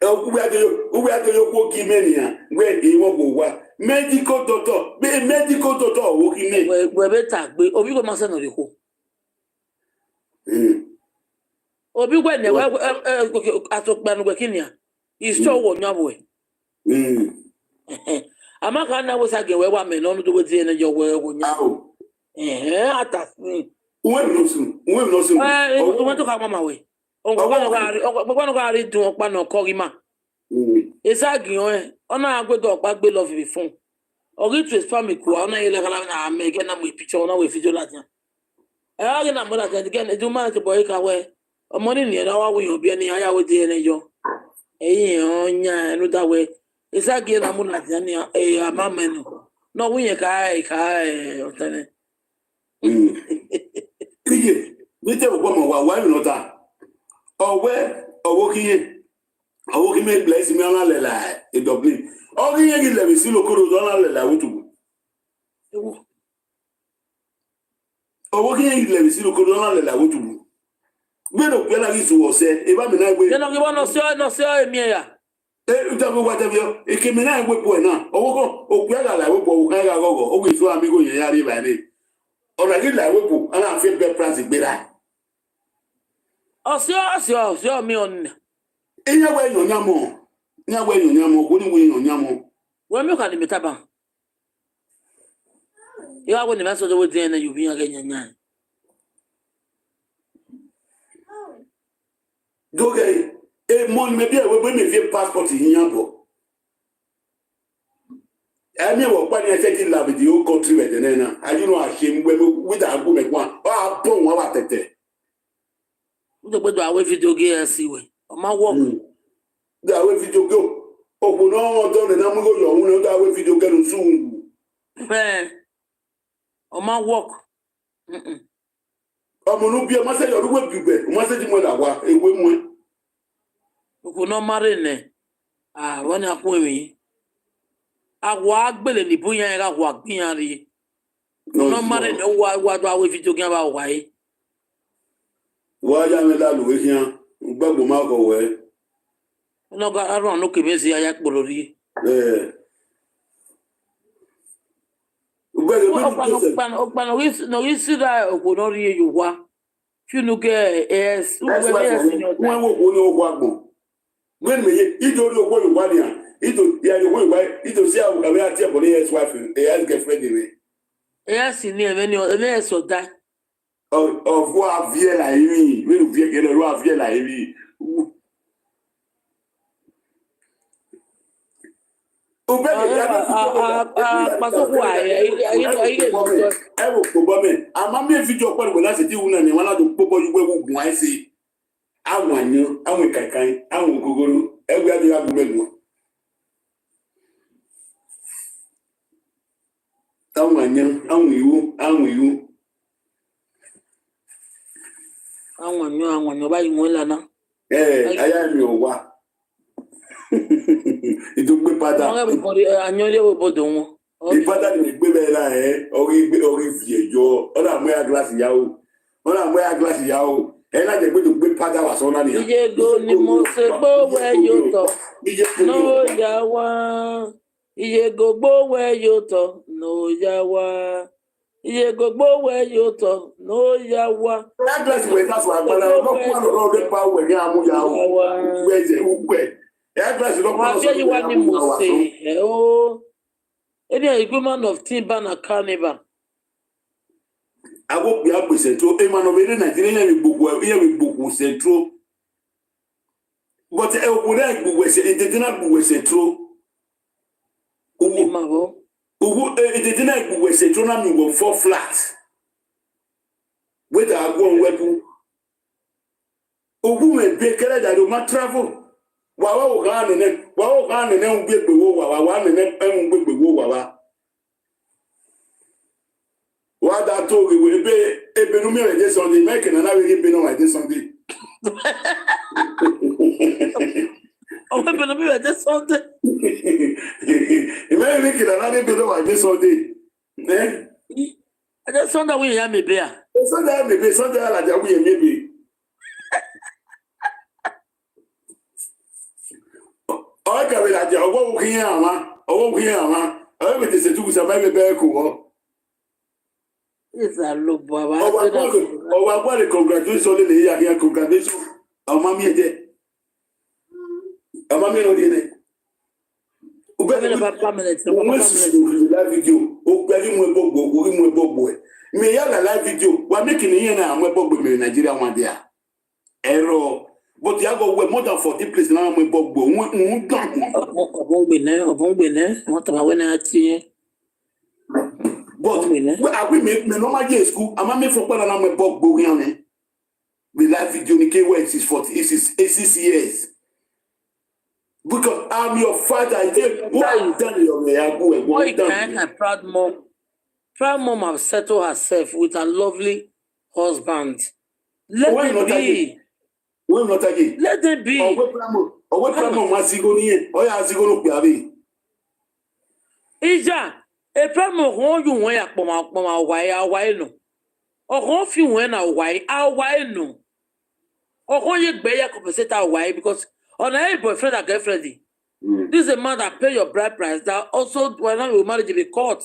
Who are the working mania? Where he won't go what? Medical doctor, medical doctor working men. We're better, but Obi go Masan or the who. Obi when I took Ban Wakinia. He's so one your way. I'm not going to was again where one man on the end of your way. Now, Attack me. when no soon, I want to come on my way. Oh, one of our to a pan or Kogima. It's arguing on our good dog back below the phone. Or get to his family, I'm making them with picture on with Latin. I am not again, do man to break away. A money near our way will be any higher with the energy. Eh, no that way. It's again a moon like a mamma. No, we a guy, or we tell a woman why not that. Or where, or walking in place, me on a lie, a Dublin. All the young levy, see, look, don't allow to. Or walking in levy, see, look, don't allow to. We don't get a reason to say, if I'm in a way, you know, you want to say, me. You tell me whatever, it came in a way, now, or whether I will go, always so amigo, you are even. Or I get like whip, and I feel better price better. Oh, sure, me on. In your way, no yamo. Now, when you yamo, wouldn't win on yamo. When you can imit about. You are when the master of the day and you be again. Go get a month, maybe I will bring a passport in Yambo. I never quite a second love with the old country with the nana. I don't know him with a woman one. Oh, boom, what at it. The way I wait to get a seaway. On my walk. That way to go. Oh, no, don't and I'm going that way to get soon. On my walk. I'm going to be a master of the web, you must say, what a woman. You could not marry. Ah, one up with me. I walk Billy, the Puya, I walk Piari. No matter what are we talking about? Why? Why am I allowed with him? Babu Marco away. No, I don't look at Messi, I act Bolori. No, you see that I would not hear you. What? You look at yes, when he told you what you want. It see how we are for his wife, a girlfriend in it. Yes, in near many of the so that. Of what Viela, we will get a rough Viela. I will probably. I'm a video when I said you and one of the people you will say. I want you, I will Kakai, I will Google. Every other have made. I'm you. I want you buy Molana. Eh, I am your wa. It took me pata. Everybody, I know they will bodon. The pata ni gbebe la ori vie yo. Ona mo ya glass yawo. And I dey go to gbé pata wa so na ni. Ije go ni mo se gbo we yo to. No yawa. Ije go gbo we yo to. No yawa. Iye gbogbo we yo to no yawa. That glass we that's why agbara no kwa no dey pa we ni amu yawo. We je ugbe. That glass no kwa so you want mo say oh. Any agreement of timber na carnival. I go be up with central. E man over Nigeria we buku central. But e go like buku central. E dey na buku central. Mavo. It did not go say Jonah will fall flat. Whether I go and weapon. Woman be carried that will travel. Wow, and then be below one and then be below. What I told you will be a benumere this on the making and I will be no like this Sunday. Oh, benumere this Sunday. You may make it another bit like this all day. Eh? I just saw that we have me bear. Sunday maybe Sunday like that we maybe. I can be like your walk here, ma. Oh, here, ma. I will say to some baby bear cool. It's a look, Baba. Oh, I want to congratulate only here. Congratulations. Oh, mommy, dear. Oh, mommy, no, dear. Live video. Oh, me ya live video. Wa making here na am bogbo me Nigeria one there. Error. But you go more than 40 places now am bogbo. Won don. Obongbe ne. What about when I see? But we make me normal day school. Am me for na am bogbo here ne. We live video ni ke where it is 40. It is 6 years. Because I'm your father. I tell what done your a proud mom. Proud mom have settled herself with a lovely husband. Let them be. Let them be. Ija, a proud mom who you wear poma why no. Or who fi when a why no. Or who you bear compensate why because on a boyfriend or girlfriend. This is a man that pay your bride price that also when you marriage in the court.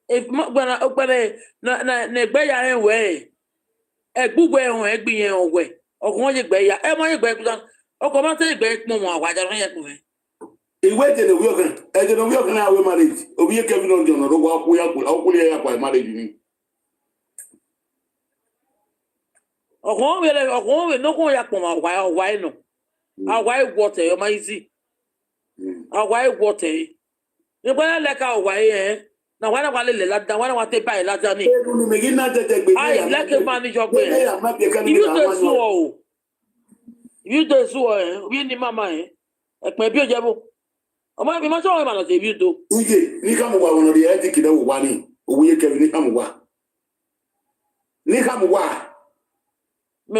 If when na gbe ya en we e gbugbo ehun e gbin yen we okun ye gbe ya e mo ye gbe kudan okun ma te gbe mo mo awaja ran ye kun e we de we okan e de we okan na we marriage obi ye kevin on don ro wa ku ya kwa marriage ni okun we no kun ya pon wa no awai water yo ma easy awai water e gbe le ka awai na wana wale le la wana wa te bai la jani ai like a man jo gbe you do so we ni mama e pe bi o je bo o ma bi ma so ma lo se bi do ije ni ka mo wa wono de e ti kide wo wa ni owo ye kevin ni ka mo wa me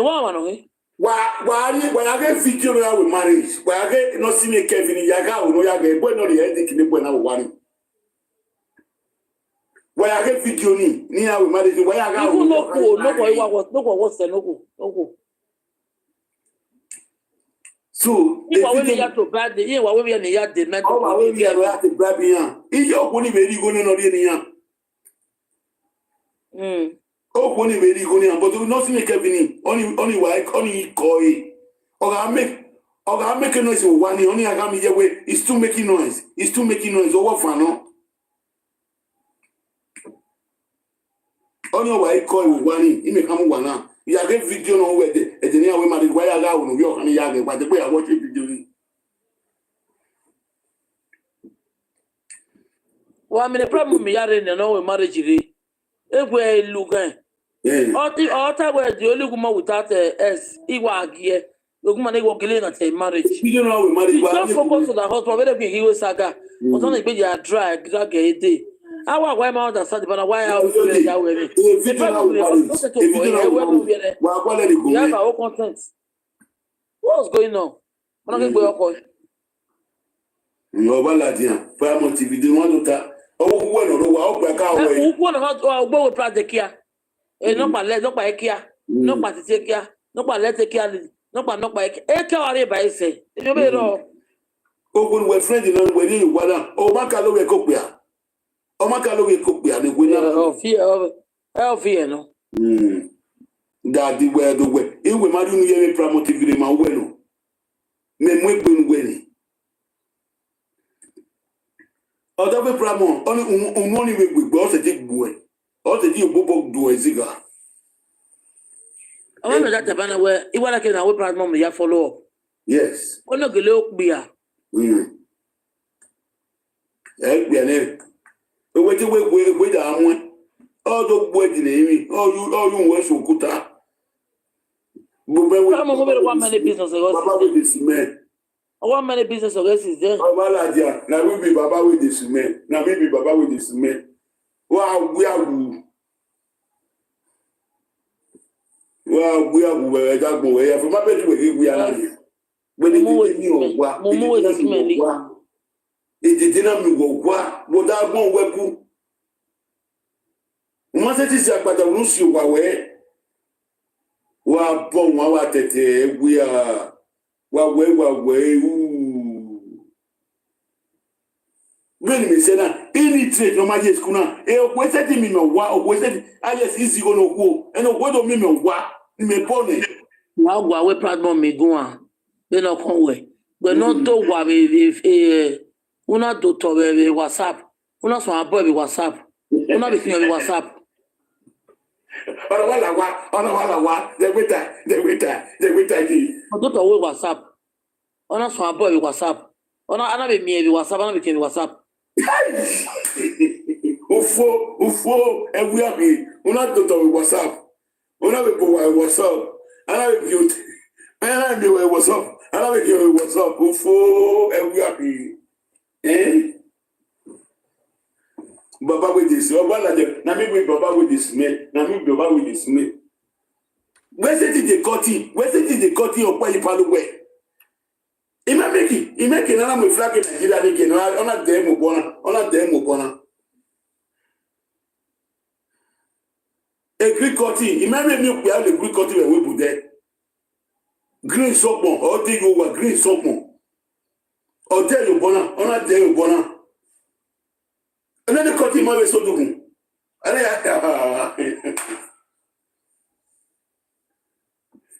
wa no e wa ga video no ya we marriage wa ga no see me kevin ya ga wo no ya ga e bo no de e ti kide bo na wo wa ni why I get video ni how we marriage why I got no so if I when you to bad the here we we ya the men oh we ya to bad yan ijo ko ni be ri go ni no ri ni yan o ko ni be ri go ni yan but no see me Kevin only why only koi oga make noise one ni only aga mi je we is too making noise over for no only why call one in me come one now. You get video no where the engineer we married why I got no you and ya but the way I watch video. 1 minute problem me yare no we marriage re. Egwe lugan. All time where the only woman without s iwa agie. The woman they walk in at a marriage. You don't know we married. Don't focus on the husband. Whether he was saga, or something be a drag a day. Our why my other side, but why I will do that way. If you don't know, we have our own content. What's going on? I'm not going to go. Baladia, Famo TV, the one that oh, well, I'll go with project here. No, but let no by here, no, but take here, no, but let take care, no, but not by a car by say. You may know. Oh, we're friendly, when you want oh, Macalo, we cook here. Oh, Macalo, we cook here, the winner of fear, no. That the way, it will marry me, promoting my well. Men weapon winning. Other Pramon, only with boss a dick boy. All the deal Bobo do a cigar. I remember that Havana where it was like an hour Pramon, you follow. Yes. One of the low beer. Egg, wait away, all the wedding, all you were so good. One many business with this man. One many business is there. Now we be Baba with this man. Now maybe Baba with this man. Wow, we are that boy. For my bedroom, we are not here. When it didn't know what that one weapon. Once it is about the Lucy Wawe. Wa bon wa tete we are wa we when me say na any trade no maje school na e we say me no wa o we say yes easy go no go e no we do me wa ni me pone wa gwa we platform me go an be no kon we but no to gwa be una to be WhatsApp una so abo be WhatsApp una be fin be WhatsApp. Ọ̀nà wà, the waiter. Ọdún tó wé WhatsApp. Ọ̀nà sọ àbọ̀ ẹ̀bí WhatsApp. Ọ̀nà anábì mi ẹ̀bí WhatsApp, anábì kí ẹ̀bí WhatsApp. Ufo, ẹ̀wí àbí, ọ̀nà tó tọ̀ wí WhatsApp. Ọ̀nà bí kò wà WhatsApp. Anábì kí wà WhatsApp. Anábì kí wà WhatsApp. Ufo, ẹ̀wí àbí. Baba with this, na me with Baba with this man, na me Baba with this man. Where's it the cutting? Where's it the cutting of why you follow way? He make it, I'm with flag in Nigeria again. On a demo bona. A Greek cutting, he made me be the Greek cutting when we put there. Green soap or take over green soap or tell you bona, on a demo bona. And then the cutting my so do.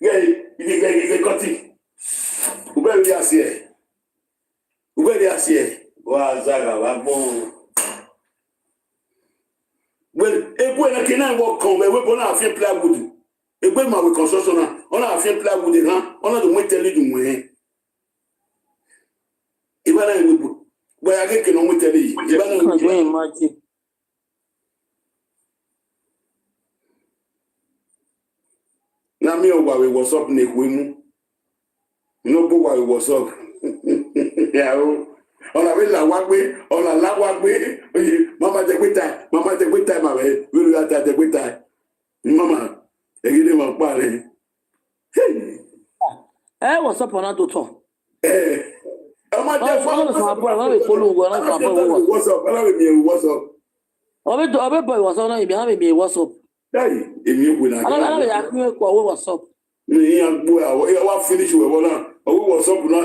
Yeah, cutting. Where we are here? Wa zaga wa bon. Well, e bo na kenan wo kon we bona afin plywood. E bo ma we construction na, on afin plywood na, on do mo tell you mo. E ba na we bo. Boy again ke no mo tell you. E ba na we. Na me o wa we what's up na ekwe mu. No bo wa we what's up. Yeah, ọ̀nà mi là wá gbé ọ̀nà là wá gbé oye mama jẹ pé táì màmá ẹ wíwí láti àjẹ pé táì mama èyí ni wọn pa rẹ. Ẹ wọ sọpọ náà tó tọ. Ọmọ jẹ fọlọ wọn bẹ polówó wọn bẹ polówó WhatsApp ọlọ́run mi ò WhatsApp. ọbẹ bọ ìwọsọ náà ìbí àwọn èmi WhatsApp. Dáyì èmi ò gbìnà. alábẹ yà kí wọn kọ owó WhatsApp. Ìyẹn gbọ́ àwọ̀ ẹ wá finish wẹ̀wọ̀ náà owó WhatsApp náà.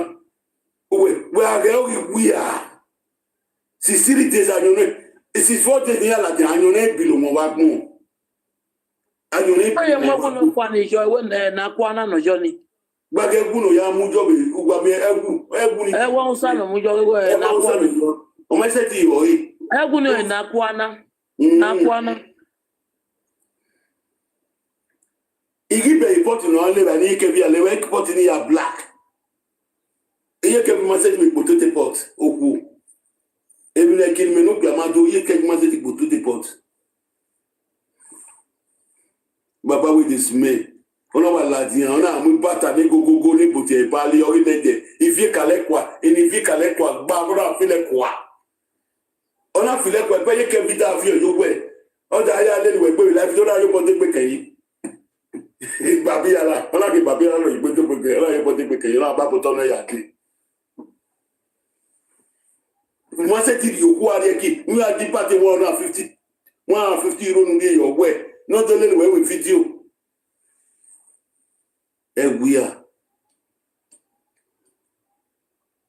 We are going we are. 60 days anyone. 64 days here like anyone below mo wa gun. Anyone. Oye mo ko kwa ni jo we na kwa na no jo ni. Gba ke gun no ya mu jo be ugba mi egu ni. E won sa no mu jo we na kwa. O me se ti o yi. Egu ni na kwa na. Na kwa na. Igi be report no le ba ni ke bi ale we report ni ya black. Iye ke message mi potato pot oku ebi le kin me no glamado iye ke message potato pot baba with this man On va la dire, on a un bata de gogo ne bouté parler au nede. Il vient calé quoi, et il vient calé quoi, babra fait quoi. On a fait quoi, payer que vite à vieux yo ouais. On a aller le web la vidéo là yo porter pe kai. Babi ala, on a que babi ala yo porter pe kai, là yo porter pe kai, là ba boton na ya ki. Moi c'est dit yo quoi aller qui, nous a dit pas te 150. 150 euros nous dit yo ouais. Non donner le web vidéo. We are.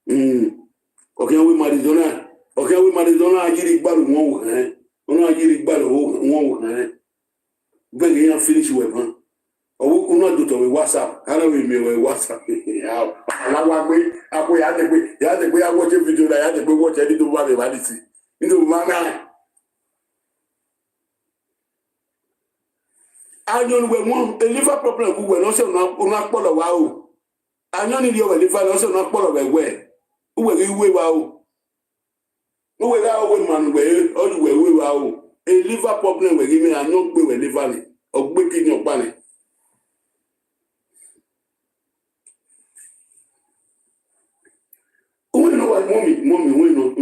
Okay, we Marizona. Okay, we Marizona. I get it back one way. I get it back one way. When you finish with her, or we not do to WhatsApp. How do we make WhatsApp? I watch a video. I had to watch any to what they see. Into my I don't know a liver problem who were also not follow wow. I don't need your liver also not follow away. Who will you wow? Who will our man way or the way wow? A liver problem will give me a no way with liver or breaking your bunny. We know what mommy, we know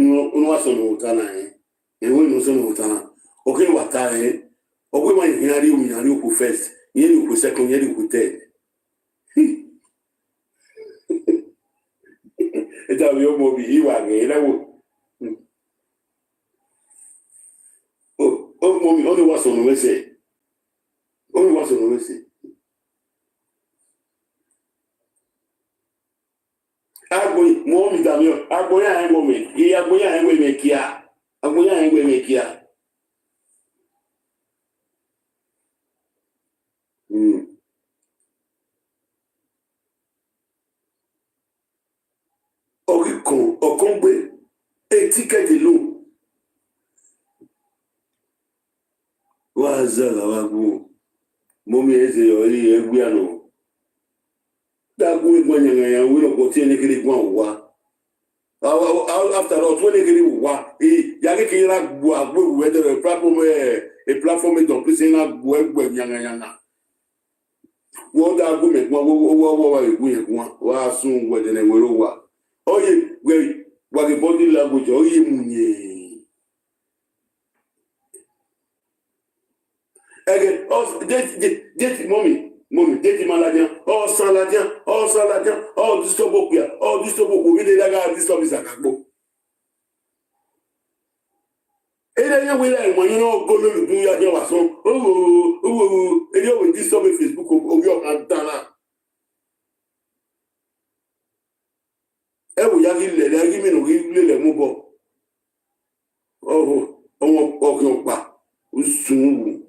some Utana, and we know some Utana. Okay, what time? Or we might hear you who first, you who second, you who third. It's a real movie, you are again. Oh, mommy, only what's on the say. Only what's on the say. Agboy, mommy, damn you. Agboya and woman, he agboya and we make ya. Agboya and we make ya. Okongbe ticket alone. Wazala wagu. Mommy eze yori egbiano. Dagu egwanyanga ya wino kotie nekiri gwa. After all, 20 kiri wa. Yage kira gwa whether a platform don't please na gwa nyanga. Wo dagu me wa egwa wa sun whether ne wero wa. Oye, what the body language, oye, munye. Again, date, mommy, date maladian, oh, saladian, oh, this tobo, we did that, this is a cabo. And then we like, when you know, go to do your song, and you will disturb Facebook of your antana. Ewu ya gile le gi mi no gile le mu bo owo pa usun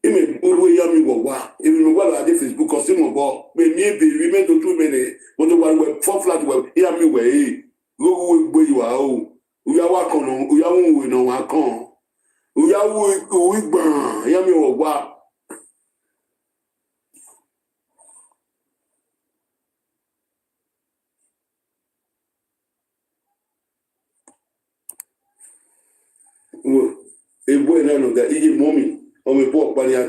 ime olu ya mi wo wa imi mi wa la de Facebook ko si mo bo me mi e be wi me to 2 minutes mo to wa we 4 flat we ya mi we go we gbo yi wa o uya wa kan no uya won we no wa kan uya wi gbon ya mi wo wa a boy no that he mommy on me book but ya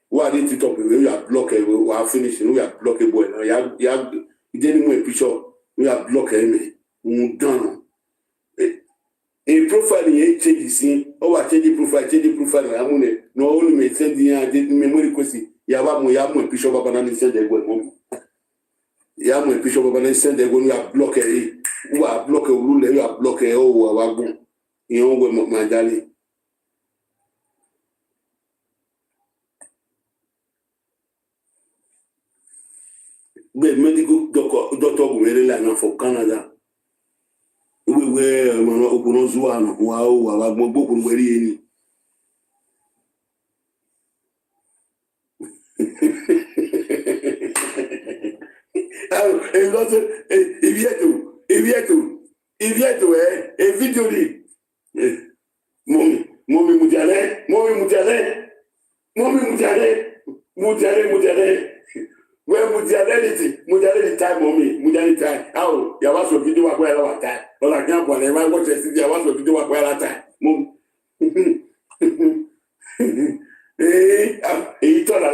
wa dey TikTok we are block we are finishing we are block a boy ya didn't want picture we are block him done a profile ye change sin o wa change profile amune no only me send ya did memory request ya mo picture baba na send the boy mommy ya mo picture baba na send the boy we are block we are block rule we are block o wa gun you know my darling. But medical doctor really like for Canada. We were open zuan wow book very if you a video Mommy mujale. Well, mujale time, mommy, mujale time. How? Ya was a video wa kwa la time. Ola kan kwa le wa watch it. Ya was a video wa kwa la time. Mom. Ito la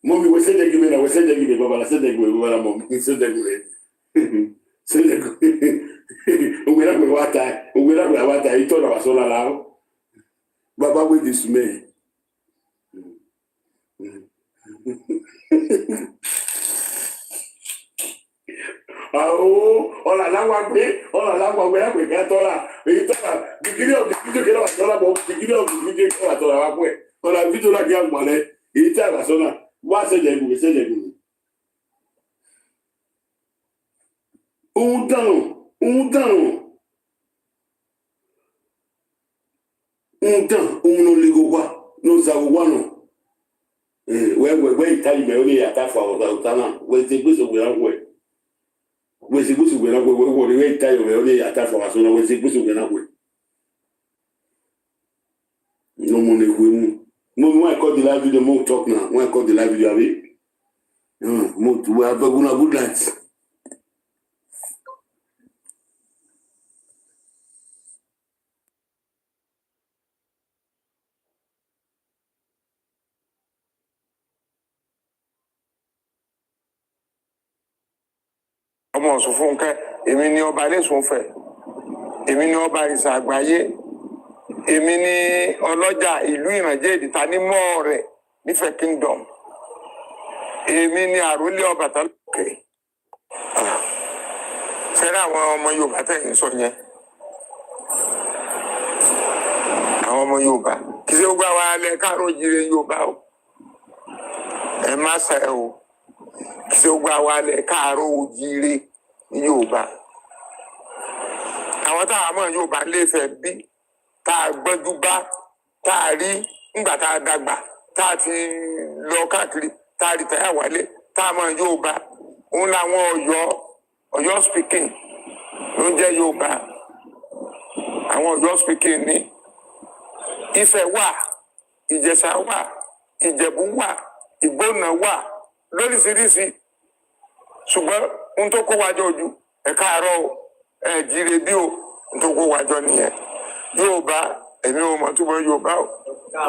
Mommy, we said they give me, we said they give me, Baba, I said they give me, Baba, Mommy, we said they give me. Said they give me. We not with water, he told us all around. Baba, with this man. Oh, all along we have we get all that. We talk about the video of the video, get us all about the video of the video, get us all about where. All the video like young money, he tell us all that. What said they do? Say they do. Undano, uno ligogwa, no zawano. Where Italy may only attack for Utana, where the books of Willow. Where the books of Willow, where Italy may only attack for us, where the books of Willow. No money, we when I call the live video, more talk now. When I call the live video, we have a good night. Ọmọ sọ fún kẹ èmi ni ọba lẹsùn fẹ èmi ni ọba ìsà àgbáyé èmi ni ọlọ́jà ìlú ìrànjẹ ìdìta ní mọ́ rẹ̀ nífẹ̀ẹ́ kingdom èmi ni àrólé Ọbàtálá lókè fẹ́rẹ́ àwọn ọmọ Yorùbá tẹ̀yìn sọ yẹn àwọn ọmọ Yorùbá kì í ṣe gbogbo àwọn alẹ́ káàró jíire Yorùbá o ẹ má ṣe o kì í ṣe gbogbo àwọn alẹ́ káàró jíire Yorùbá àwọn táwọn ọmọ Yorùbá lè fẹ́ bí tá a gbọ́njú bá tá a rí ńgbà tá a dàgbà tá a ti lọ káàkiri tá a rí táyà wálé tá a mọ Yorùbá òun làwọn Ọ̀yọ́ speaking ló ń jẹ́ Yorùbá àwọn Ọ̀yọ́ speaking ní Ifẹ̀ wà Ìjẹ̀ṣà wà Ìjẹ̀bú wà Ìgbónà wà lóríṣiríṣi ṣùgbọ́n ohun tó kó wájọ ojú ẹ̀ka àárọ̀ jíire bí o ohun tó kó wájọ nìyẹn Yorùbá èmi ò mọ̀ túbọ̀ Yorùbá o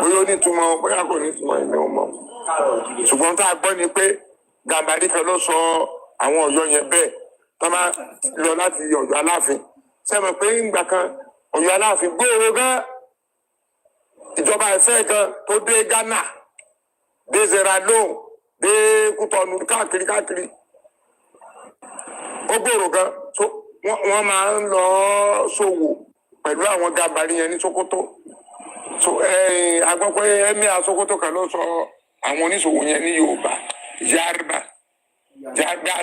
bóyá ó ní túmọ̀ bóyá kò ní túmọ̀ èmi ò mọ̀ ṣùgbọ́n tá a gbọ́ ni pé Gàmbàrí kan ló sọ àwọn Ọ̀yọ́ yẹn bẹ́ẹ̀ tó máa lọ láti Ọ̀yọ́ Aláàfin sẹ́mi pé ńgbà kan Ọ̀yọ́ Aláàfin gbòòrò gan ìjọba ẹ̀fẹ́ kan tó dé Ghana dé Sierra Leone dé Kútọ̀nù káàkiri ó gbòòrò gan wọ́n máa ń lọ ṣòwò pẹ̀lú àwọn Gàmbàrí yẹn ní Sókótó agbọ́ pé Emir Sókótó kan ló sọ àwọn oníṣòwò yẹn ní Yorùbá Yarba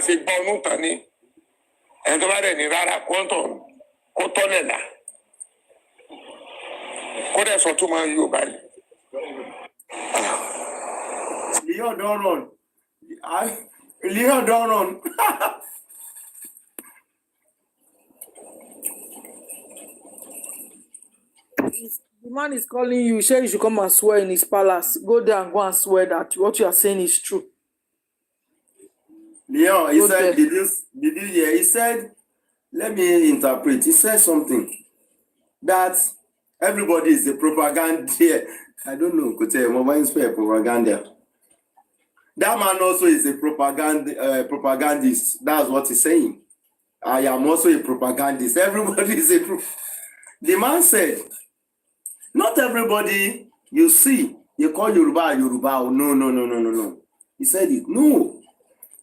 ṣe gbọ́ ọdún tán ni ẹni tó bá dẹ̀ ní rárá kó tọ́lẹ̀ là kó dẹ̀ sọ túmọ̀ Yorùbá yìí. Leon don't run. The man is calling you. He said you should come and swear in his palace. Go there and go and swear that what you are saying is true. Leon, he said, did you hear? He said, let me interpret. He said something that everybody is a propaganda. I don't know. Could say propaganda. That man also is a propagandist. That's what he's saying. I am also a propagandist. Everybody is a The man said, not everybody you see, you call Yoruba. Oh, no. He said it. No.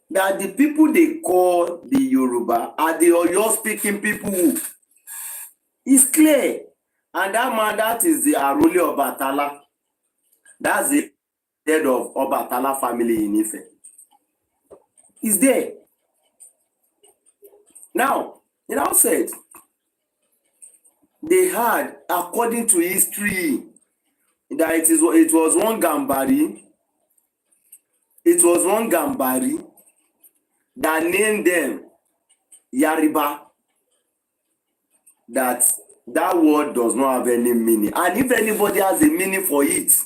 That the people they call the Yoruba are the Oyo speaking people. It's clear. And that man, that is the Arole Ọbàtálá. That's the head of Ọbàtálá family in Ife. He's there. Now, he now said, they had, according to history, that it was one Gàmbàrí. It was one Gàmbàrí that named them Yariba. That word does not have any meaning. And if anybody has a meaning for it,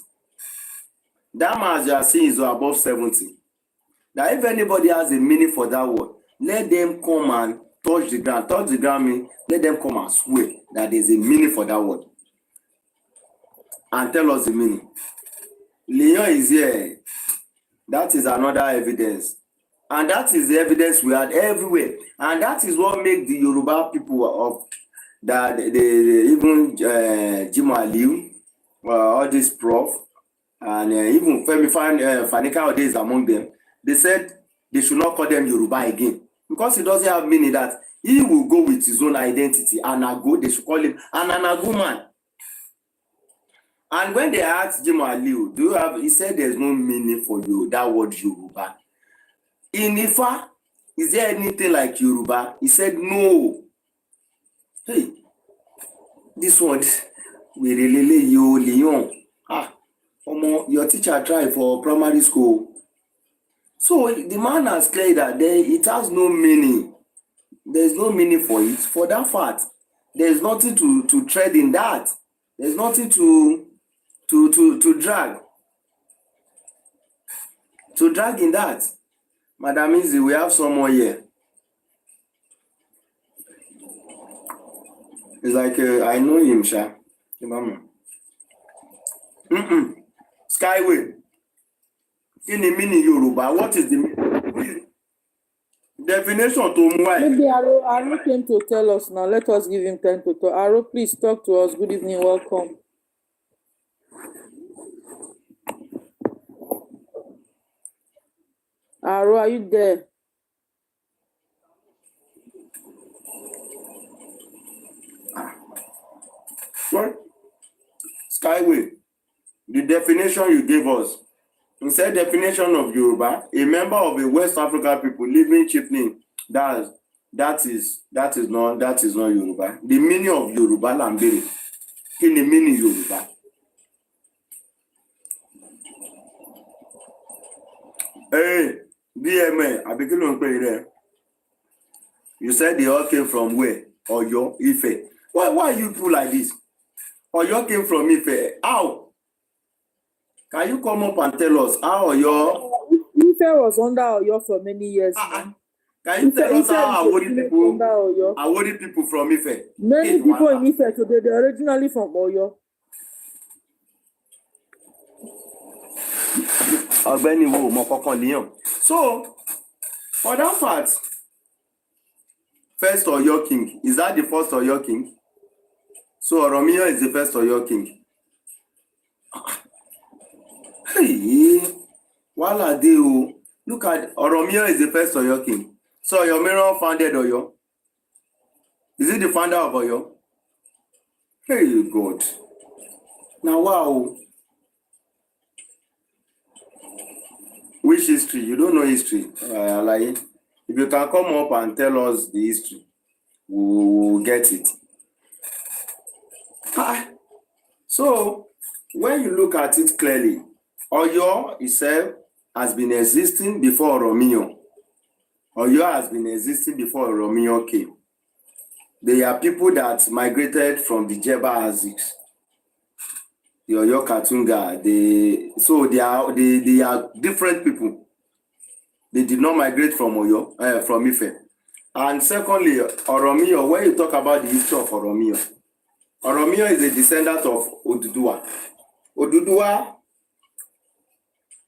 that man, as you are saying, is above 70. that if anybody has a meaning for that word, let them come and touch the ground. Touch the ground means let them come and swear that there's a meaning for that word and tell us the meaning. Leon is here. That is another evidence. And that is the evidence we had everywhere. And that is what makes the Yoruba people of that even Jim Aliu, all this prof, and even Femi Fanika is among them. They said they should not call them Yoruba again because it doesn't have meaning that he will go with his own identity. Anago, they should call him an Anago man. And when they asked Jim Aliu, do you have? He said there's no meaning for you that word Yoruba. In Ifa, is there anything like Yoruba? He said no. Hey, this one, we really you Leon. Your teacher tried for primary school. So the man has cleared that it has no meaning. There's no meaning for it. For that fact, there's nothing to tread in that. There's nothing to drag. To drag in that. Madam Izzy, we have someone here. It's like I know him, Sha. Skyway. In the meaning Yoruba, what is the meaning? Definition to why? Maybe Aro came to tell us now. Let us give him time to talk. Aro, please talk to us. Good evening, welcome. Aro, are you there? What? Skyway, the definition you gave us. You said definition of Yoruba, a member of a West African people living chiefly. That is not Yoruba. The meaning of Yoruba Lambere. In the meaning Yoruba. Hey, DMA, I begin to play there. You said they all came from where? Oyo, Ife. Why you do like this? Oyo came from Ife. How? Can you come up and tell us how Oyo? Ife was under Oyo for many years. Can you tell us how Awori people from Ife? Many people in Ife today, they're originally from Oyo. So, for that fact, first Oyo king, is that the first Oyo king? So Oromiyo is the first Oyo king. Hey, wala de. Look at Oromiyo is the first Oyo king. So Oyomiro founded Oyo. Is it the founder of Oyo? Hey God. Now wow. Which history? You don't know history. Like, if you can come up and tell us the history, we'll get it. So, when you look at it clearly, Oyo itself has been existing before Oromiyo. Oyo has been existing before Oromiyo came. They are people that migrated from the Jeba Aziks, the Oyo Katunga. They are different people. They did not migrate from Oyo, from Ife. And secondly, Oromiyo, when you talk about the history of Oromiyo, Oromiyo is a descendant of Oduduwa. Oduduwa,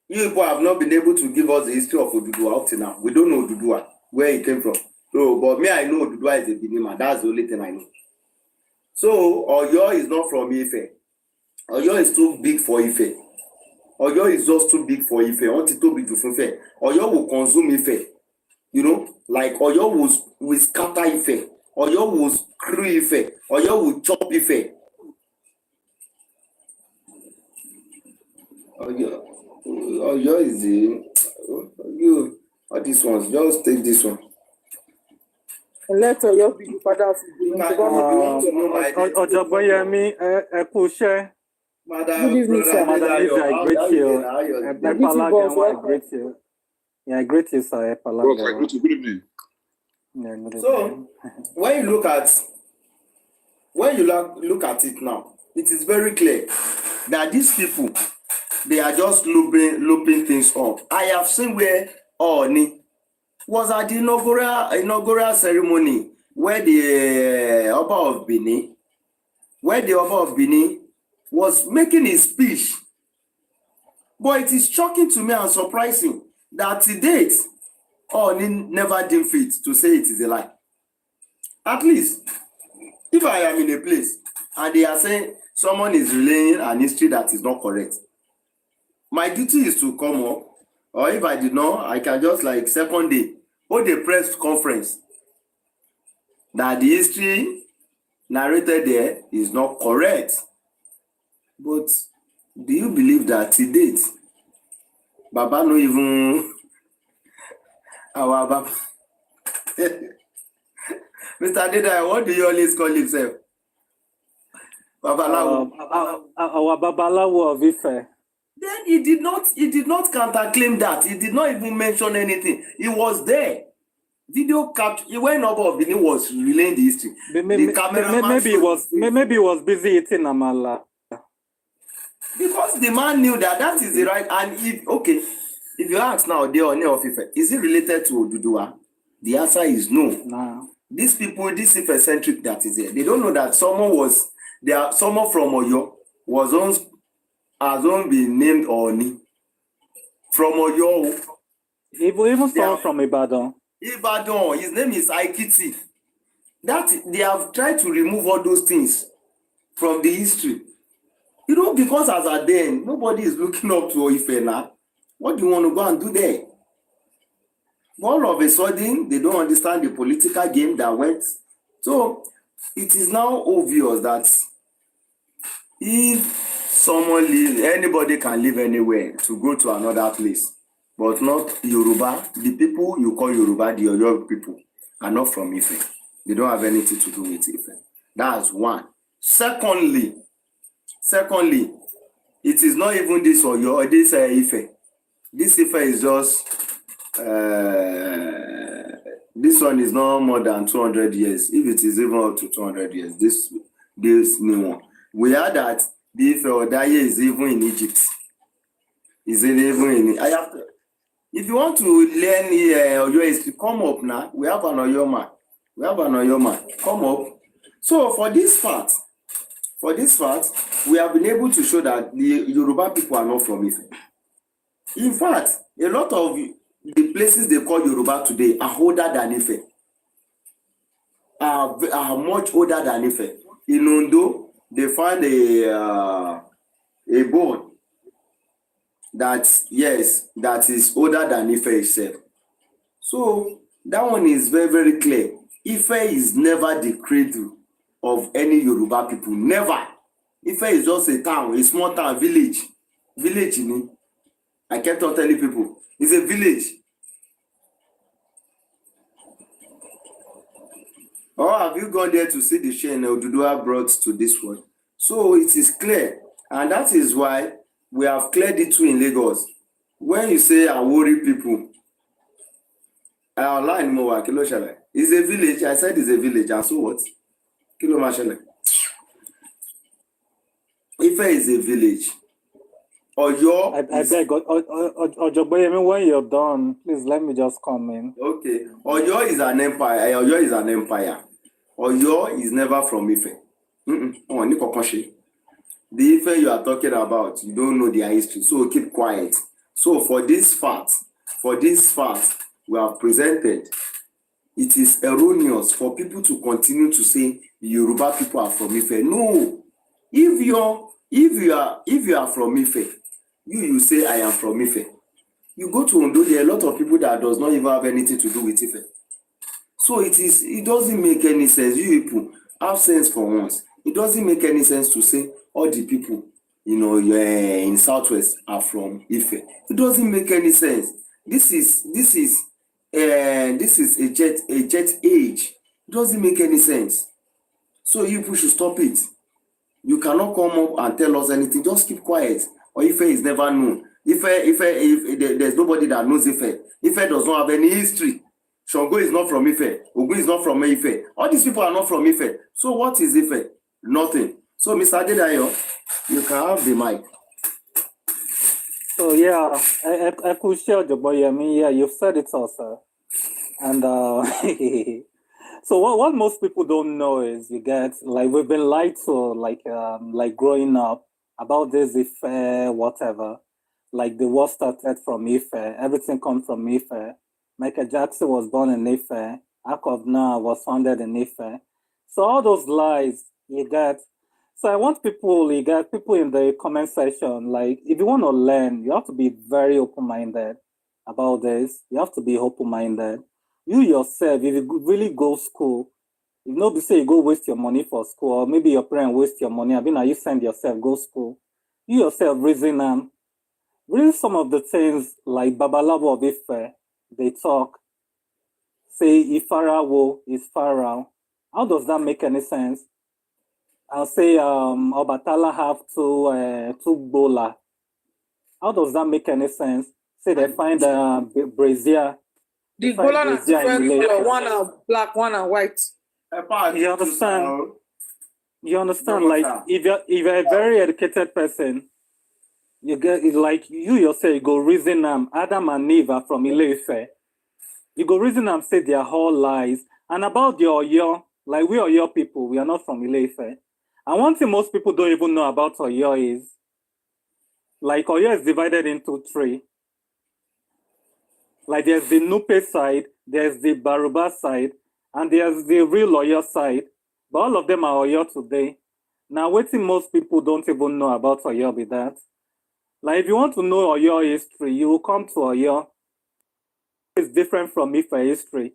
you people have not been able to give us the history of Oduduwa up to now. We don't know Oduduwa, where he came from. So, but me, I know Oduduwa is a Benin. That's the only thing I know. So, Oyo is not from Ife. Oyo is too big for Ife. Oyo is just too big for Ife. Too big for Ife. Oyo will consume Ife. You know, like Oyo will scatter Ife. Oyo will screw Ife. Oyo will chop Ife. Oyo is the all these ones. Just take this one. Let Oyo be the father of the Ojoboyemi, Ekushe. Good evening, sir. Madam Izzy, I greet you. I greet you. Yeah, I greet you, sir. I greet you. Good evening. Yeah, good evening. So, when you look at it now, it is very clear that these people, they are just looping things up. I have seen where Oni was at the inaugural ceremony where the Oba of Benin, was making his speech. But it is shocking to me and surprising that to date, Oni never deemed fit to say it is a lie. At least, if I am in a place and they are saying someone is relaying an history that is not correct, my duty is to come up, or if I did not, I can just like second day hold a press conference that the history narrated there is not correct. But do you believe that to date, Baba no even our Baba? Mr. Deda, what do you always call himself? Babalawo. Our Babalawo of Ife. Then he did not counterclaim that. He did not even mention anything. He was there. Video capture. When Oba of Benin was relaying the history, Maybe he was busy eating amala. Because the man knew that is the right. And if you ask now, they are of Ife, is it related to Oduduwa? The answer is no. No. These people, this Ife-centric that is there, they don't know that someone from Oyo has been named Oni. From Oyo. Even someone from Ibadan. Ibadan, his name is Atiti. That they have tried to remove all those things from the history. Because as at then, nobody is looking up to Ife now. What do you want to go and do there? All of a sudden, they don't understand the political game that went. So, it is now obvious that if someone anybody can live anywhere to go to another place, but not Yoruba. The people you call Yoruba, the Oyo people, are not from Ife. They don't have anything to do with Ife. That's one. Secondly, it is not even this Oyo or this Ife. This Ife is just this one is not more than 200 years. If it is even up to 200 years, this new one. We heard that the Ife Odaye is even in Egypt. Is it even in? If you want to learn Oyo history, come up now. We have an Oyo man. Come up. So for this fact, we have been able to show that the Yoruba people are not from Ife. In fact, a lot of the places they call Yoruba today are older than Ife. Are much older than Ife. In Ondo, they find a bone that is older than Ife itself. So that one is very, very clear. Ife is never the cradle of any Yoruba people. Never. Ife is just a town, a small town, village. Village, you know. I kept on telling people, it's a village. Or have you gone there to see the chain Oduduwa brought to this world? So it is clear. And that is why we have cleared it too in Lagos. When you say Awori people, online more Kilo Shale. It's a village. I said it's a village. And so what? Kilo Mashale. Ife is a village. Oyo. I beg, Ojoboyemi, when you're done, please let me just come in. Okay. Oyo is an empire. Oyo is an empire. Oyo is never from Ife. The Ife you are talking about, you don't know their history, so keep quiet. So for this fact, we have presented, it is erroneous for people to continue to say the Yoruba people are from Ife. No. If you are from Ife, you say I am from Ife. You go to Ondo, there are a lot of people that does not even have anything to do with Ife. So it doesn't make any sense. You people have sense for once. It doesn't make any sense to say all the people, in Southwest are from Ife. It doesn't make any sense. This is a jet age. It doesn't make any sense. So you people should stop it. You cannot come up and tell us anything. Just keep quiet. Or Ife is never known. If there's nobody that knows Ife. Ife does not have any history. Shango is not from Ife. Ogun is not from Ife. All these people are not from Ife. So what is Ife? Nothing. So Mr. Adedayo, you can have the mic. So yeah, I could share the boy. I mean, yeah, you've said it also. And so what most people don't know is you get like we've been lied to like growing up about this Ife whatever. Like the war started from Ife, everything comes from Ife. Michael Jackson was born in Ife, Ark of Noah was founded in Ife. So all those lies you get. So I want people, you get people in the comment section, like if you want to learn, you have to be very open-minded about this. You have to be open-minded. You yourself, if you really go school, if nobody say you go waste your money for school, or maybe your parents waste your money, I mean, now you send yourself go school. You yourself reason some of the things like Babalawo of Ife, they talk, say Ifarawo is Pharaoh. How does that make any sense? I'll say Obatala have two bola. How does that make any sense? Say they find brazier. The Find golan are brazier in different color. Ile-Ife. One are black, one are white. You understand? You understand? Like if you're a very educated person, you get it like you yourself, you go reason Adam and Eve are from Ile-Ife. You go reason say they are all lies. And about the Oyo, like we Oyo people, we are not from Ile-Ife. And one thing most people don't even know about Oyo is, like Oyo is divided into three. Like there's the Nupe side, there's the Baruba side, and there's the real Oyo side. But all of them are Oyo today. Now, what thing most people don't even know about Oyo be that. Like if you want to know Oyo history, you will come to Oyo. It's different from Ife history.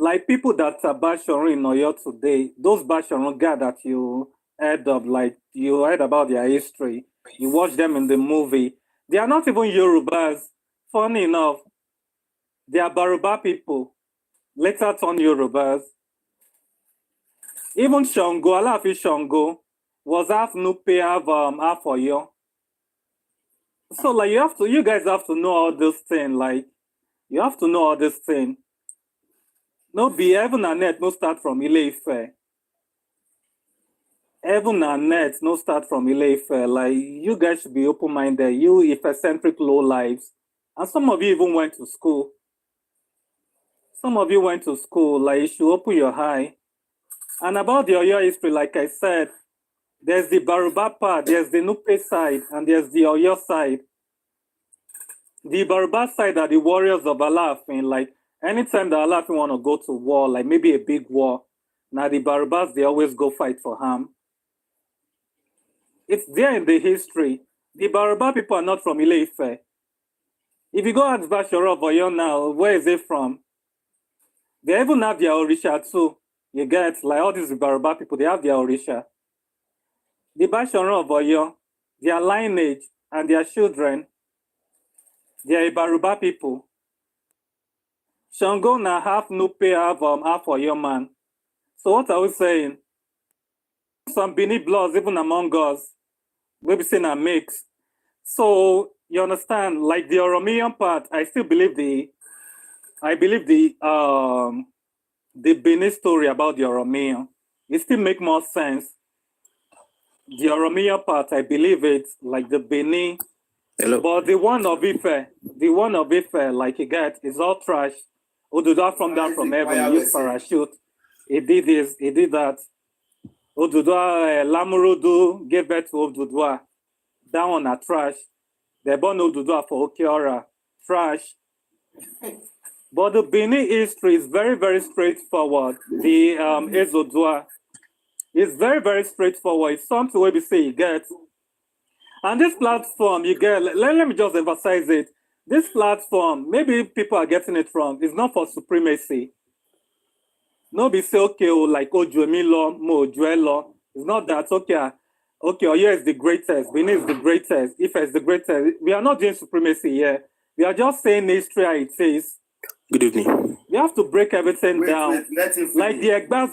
Like people that are Basharon in Oyo today, those Basharon guys that you heard of, like you heard about their history, you watch them in the movie, they are not even Yorubas. Funny enough, they are Baruba people, later turned Yorubas. Even Shango, Alafi Shango, was half Nupe, half Oyo. So like you guys have to know all this thing, like you have to know all this thing. No be heaven and earth no start from Ile-Ife. Heaven and earth no start from Ile-Ife. Like you guys should be open-minded. You Ife-centric low lives. And some of you even went to school. Some of you went to school, like you should open your eye. And about the Oyo history, like I said, there's the Baruba part, there's the Nupe side, and there's the Oyo side. The Baruba side are the warriors of Alafin. Like anytime the Alafin want to go to war, like maybe a big war, now the Barubas, they always go fight for him. It's there in the history. The Baruba people are not from Ile-Ife. If you go ask Bashoro of Oyo now, where is it from? They even have their Orisha too. You get, like all these Baruba people, they have their Orisha. The Bashoro of Oyo, their lineage and their children, they are Baruba people. Shango na half Nupe, half Oyo man. So what are we saying? Some Bini bloods even among us, maybe saying a mix. So you understand, like the Oromian part, I still believe the Bini story about the Oromian. It still make more sense. The Oromian part, I believe it, like the Bini. Hello. But the one of Ife, like you get, is all trash. Oduda from down from heaven, use parachute. He did this, he did that. Oduda Lamurudu gave birth to Oduduwa. That one are trash. They born Oduduwa for Okiora. Trash. But the Bini history is very, very straightforward. The Ezodua is very, very straightforward. It's something where we say you get. And this platform, you get, let me just emphasize it. This platform, maybe people are getting it wrong. It's not for supremacy. No be say, okay, like Ojuemilo, Mo Ojuelo. It's not that, okay, Oyo is the greatest, Benin is the greatest, Ife is the greatest. We are not doing supremacy here. We are just saying history how it is. Good evening. We have to break everything down. Let him finish. Like the Egbas.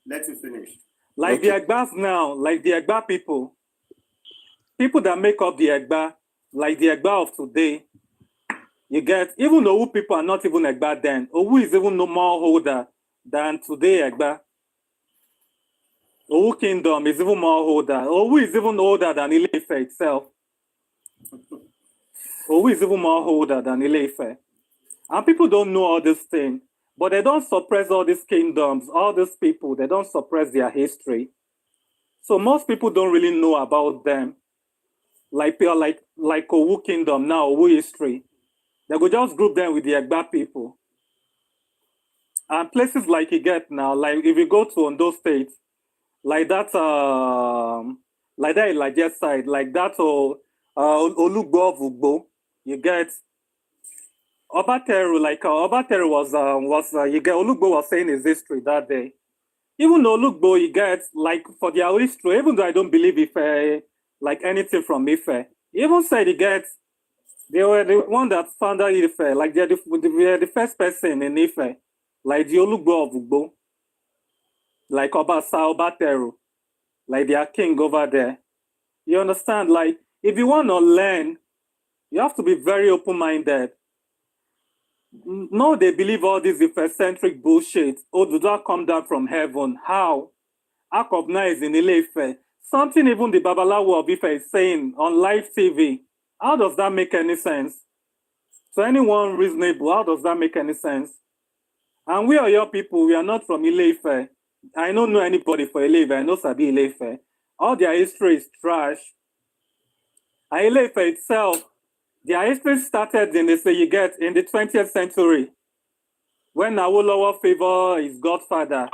Let him finish. Like Okay. the Egbas now, like the Egba people that make up the Egba, like the Egba of today, you get, even Owu people are not even Egba then. Owu is even no more older than today Egba. Owu kingdom is even more older. Owu is even older than Ile-Ife itself. Owu is even more older than Ile-Ife. And people don't know all this thing, but they don't suppress all these kingdoms, all these people, they don't suppress their history. So most people don't really know about them. Like Owu Kingdom now, Owu history. They could just group them with the Egba people. And places like you get now, like if you go to Ondo State, like that Elijah side, like that Olugbo of Ugbo, you get Obateru, like Obateru was you get Olugbo was saying his history that day. Even though Olugbo, you get like for their history, even though I don't believe Ife like anything from Ife, he even said he gets they were the one that founded Ife, like they're the first person in Ife, like the Olugbo of Ugbo, like Obasa Obateru, like their king over there. You understand? Like if you want to learn, you have to be very open-minded. No, they believe all this Ife-centric bullshit. Oh, did that come down from heaven? How? Akobna is in Ile-Ife. Something even the Babalawo of Ife is saying on live TV. How does that make any sense? To anyone reasonable, how does that make any sense? And we are your people, we are not from Ile-Ife. I don't know anybody for Ile-Ife, I know Sabi Ile-Ife. All their history is trash. And Ile-Ife itself, their history started in the 20th century when Awolowo favor his godfather,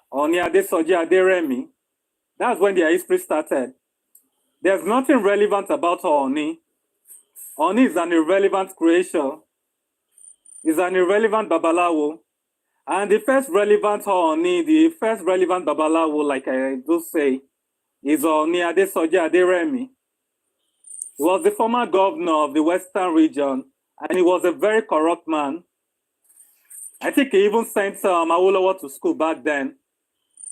Oni Adesoji Aderemi. That's when their history started. There's nothing relevant about Oni. Oni is an irrelevant creation. He's an irrelevant Babalawo. And the first relevant Oni, the first relevant Babalawo, like I do say, is Oni Adesoji Aderemi. He was the former governor of the Western region, and he was a very corrupt man. I think he even sent Awolowo to school back then.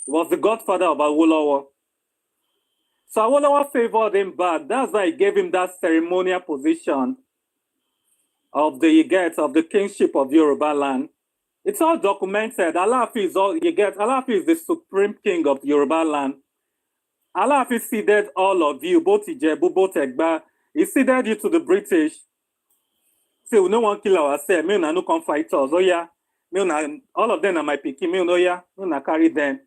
He was the godfather of Awolowo. So Awolowo favored him back. That's why he gave him that ceremonial position of the kingship of Yoruba land. It's all documented. Alaafin is the supreme king of Yoruba land. Alaafin ceded all of you, both Ijebu, both Egba. He ceded you to the British. Say, we no one kill ourselves. Me no come fight us. Oh yeah. All of them are my pikin. Me no yeah. Me na carry them.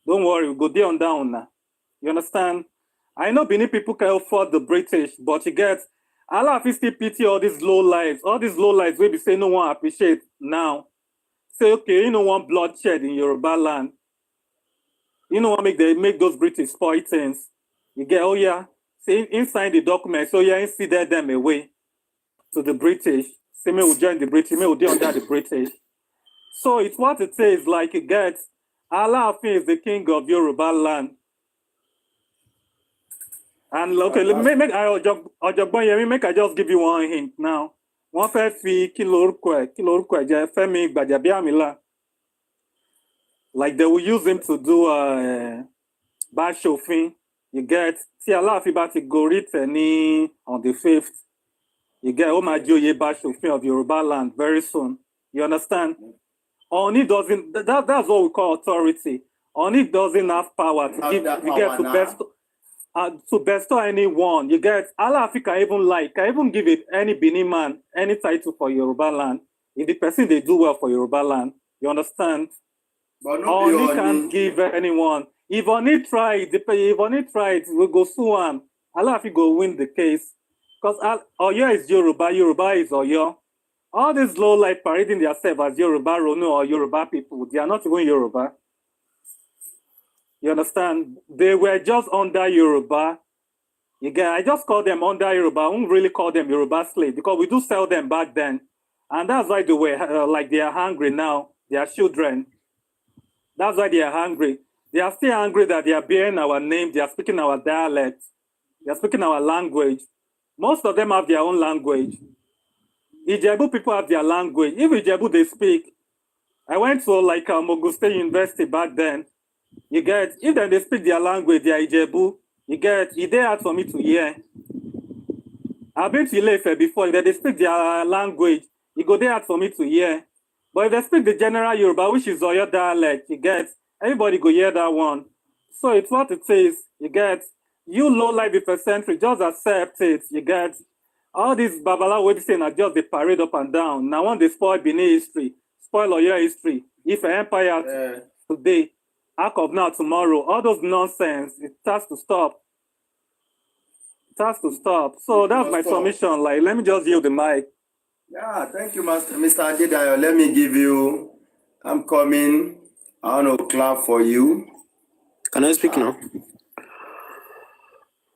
Don't worry, we go there on down now. You understand? I know Benin people can afford the British, but you get Alaafin still pity all these low lives. All these low lives we be say no one appreciate now. Say, okay, you know one bloodshed in Yoruba land. You know what make those British spoil things. You get, oh yeah. Say inside the document, so yeah, instead them away to the British. Say me will join the British, me will do under the British. So it's what it says, like it gets Alaafin is the king of Yoruba land. And okay, make I just give you one hint now. One first fi kilorukwe je Femi Gbajabiamila. Like they will use him to do Bashofin. You get see Alaafin Bati Gorit on the 5th. You get Omajoye Bashofin of Yoruba land very soon. You understand? Oni doesn't that's what we call authority. Oni doesn't have power to give to bestow anyone. You get Alaafin can even give it any Benin man any title for Yoruba land if the person they do well for Yoruba land. You understand? But Oni can't give anyone. If Oni tried, we go sue him. Alaafin go win the case. Because Oyo is Yoruba, Yoruba is Oyo. All these low life parading themselves as Yoruba Rono or Yoruba people, they are not even Yoruba. You understand? They were just under Yoruba. Again, I just call them under Yoruba. I won't really call them Yoruba slaves because we do sell them back then. And that's why they were like they are hungry now. They are children. That's why they are hungry. They are still angry that they are bearing our name. They are speaking our dialect. They are speaking our language. Most of them have their own language. Ijebu people have their language. If Ijebu they speak, I went to like Mogu State University back then. You get, if they speak their language, they are Ijebu, you get, it's hard for me to hear. I've been to Ile-Ife before, if they speak their language, it go there hard for me to hear. But if they speak the general Yoruba, which is Oyo dialect, you get, everybody go hear that one. So it's what it says, you get, you low life Ife-centric, just accept it, you get. all these babala wey be saying are just the parade up and down. Now when they spoil Benin history, spoil Oyo history, if an empire today, Ark of now tomorrow, all those nonsense, it has to stop. It has to stop. So that's my submission. Like, let me just yield the mic. Yeah, thank you, Mr. Adedayo. Let me give you, I'm coming. I want to clap for you. Can I speak now?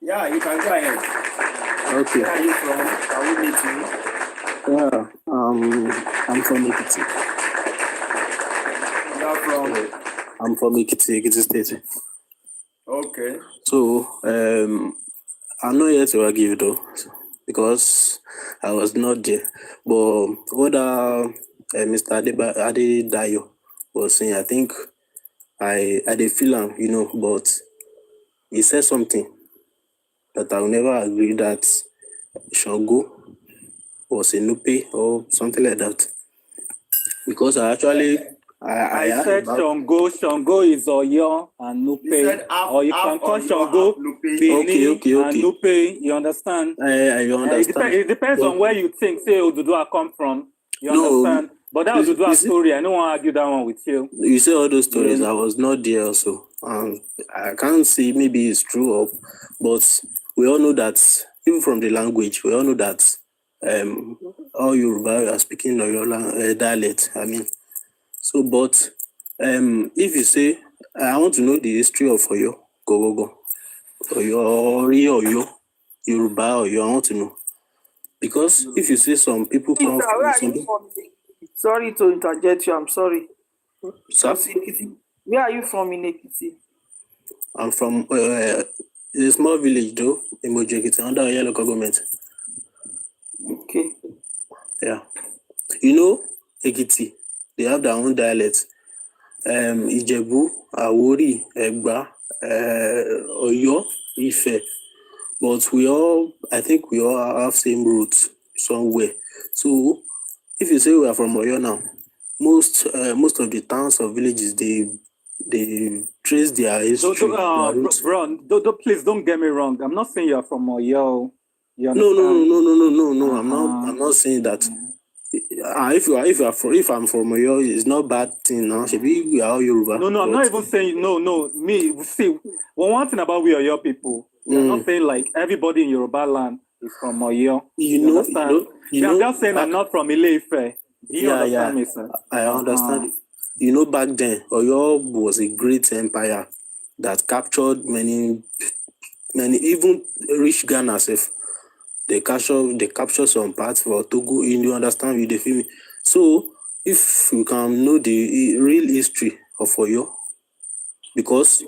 Yeah, you can go ahead. Okay. Where are you from? Can we meet you? Yeah, I'm from Ekiti. You're from? I'm from Ekiti State. Okay. So, I'm not here to argue though, because I was not there. But what Mr. Adedayo was saying, I think I did feel him, but he said something that I will never agree that Shango was a Nupe or something like that. Because I actually I said Shango is Oyo and Nupe. Or you can call Shango Benin and Nupe. You understand? I understand. It depends on where you think, say, Oduduwa come from. You understand? But that was Oduduwa story. I don't want to argue that one with you. You say all those stories. I was not there also. I can't say maybe it's true, but we all know that, even from the language, we all know that all Yoruba are speaking your dialect. I mean, so, but if you say, I want to know the history of Oyo, Gogogo, Oyo, Yoruba, Oyo, I want to know. Because if you say some people come from Sorry to interject you, I'm sorry. Sir? Where are you from in Ekiti? I'm from a small village though, in Ekiti, under a local government. Okay. Yeah. Ekiti, they have their own dialect. Ijebu, Awori, Egba, Oyo, Ife. But I think we all have same roots somewhere. So if you say we are from Oyo now, most of the towns or villages, they trace their history. Their roots. Bro, please don't get me wrong. I'm not saying you're from Oyo. No. I'm not saying that. If I'm from Oyo, it's not bad thing now. We are all Yoruba. No, I'm not even saying no. Me, see, one thing about we Oyo people, I'm not saying like everybody in Yoruba land is from Oyo. You understand? I'm just saying I'm not from Ile-Ife. Do you understand me, sir? I understand. Back then, Oyo was a great empire that captured many, even rich Ghana self. They capture some parts for Togo. You understand? You feel me? So if you can know the real history of Oyo, because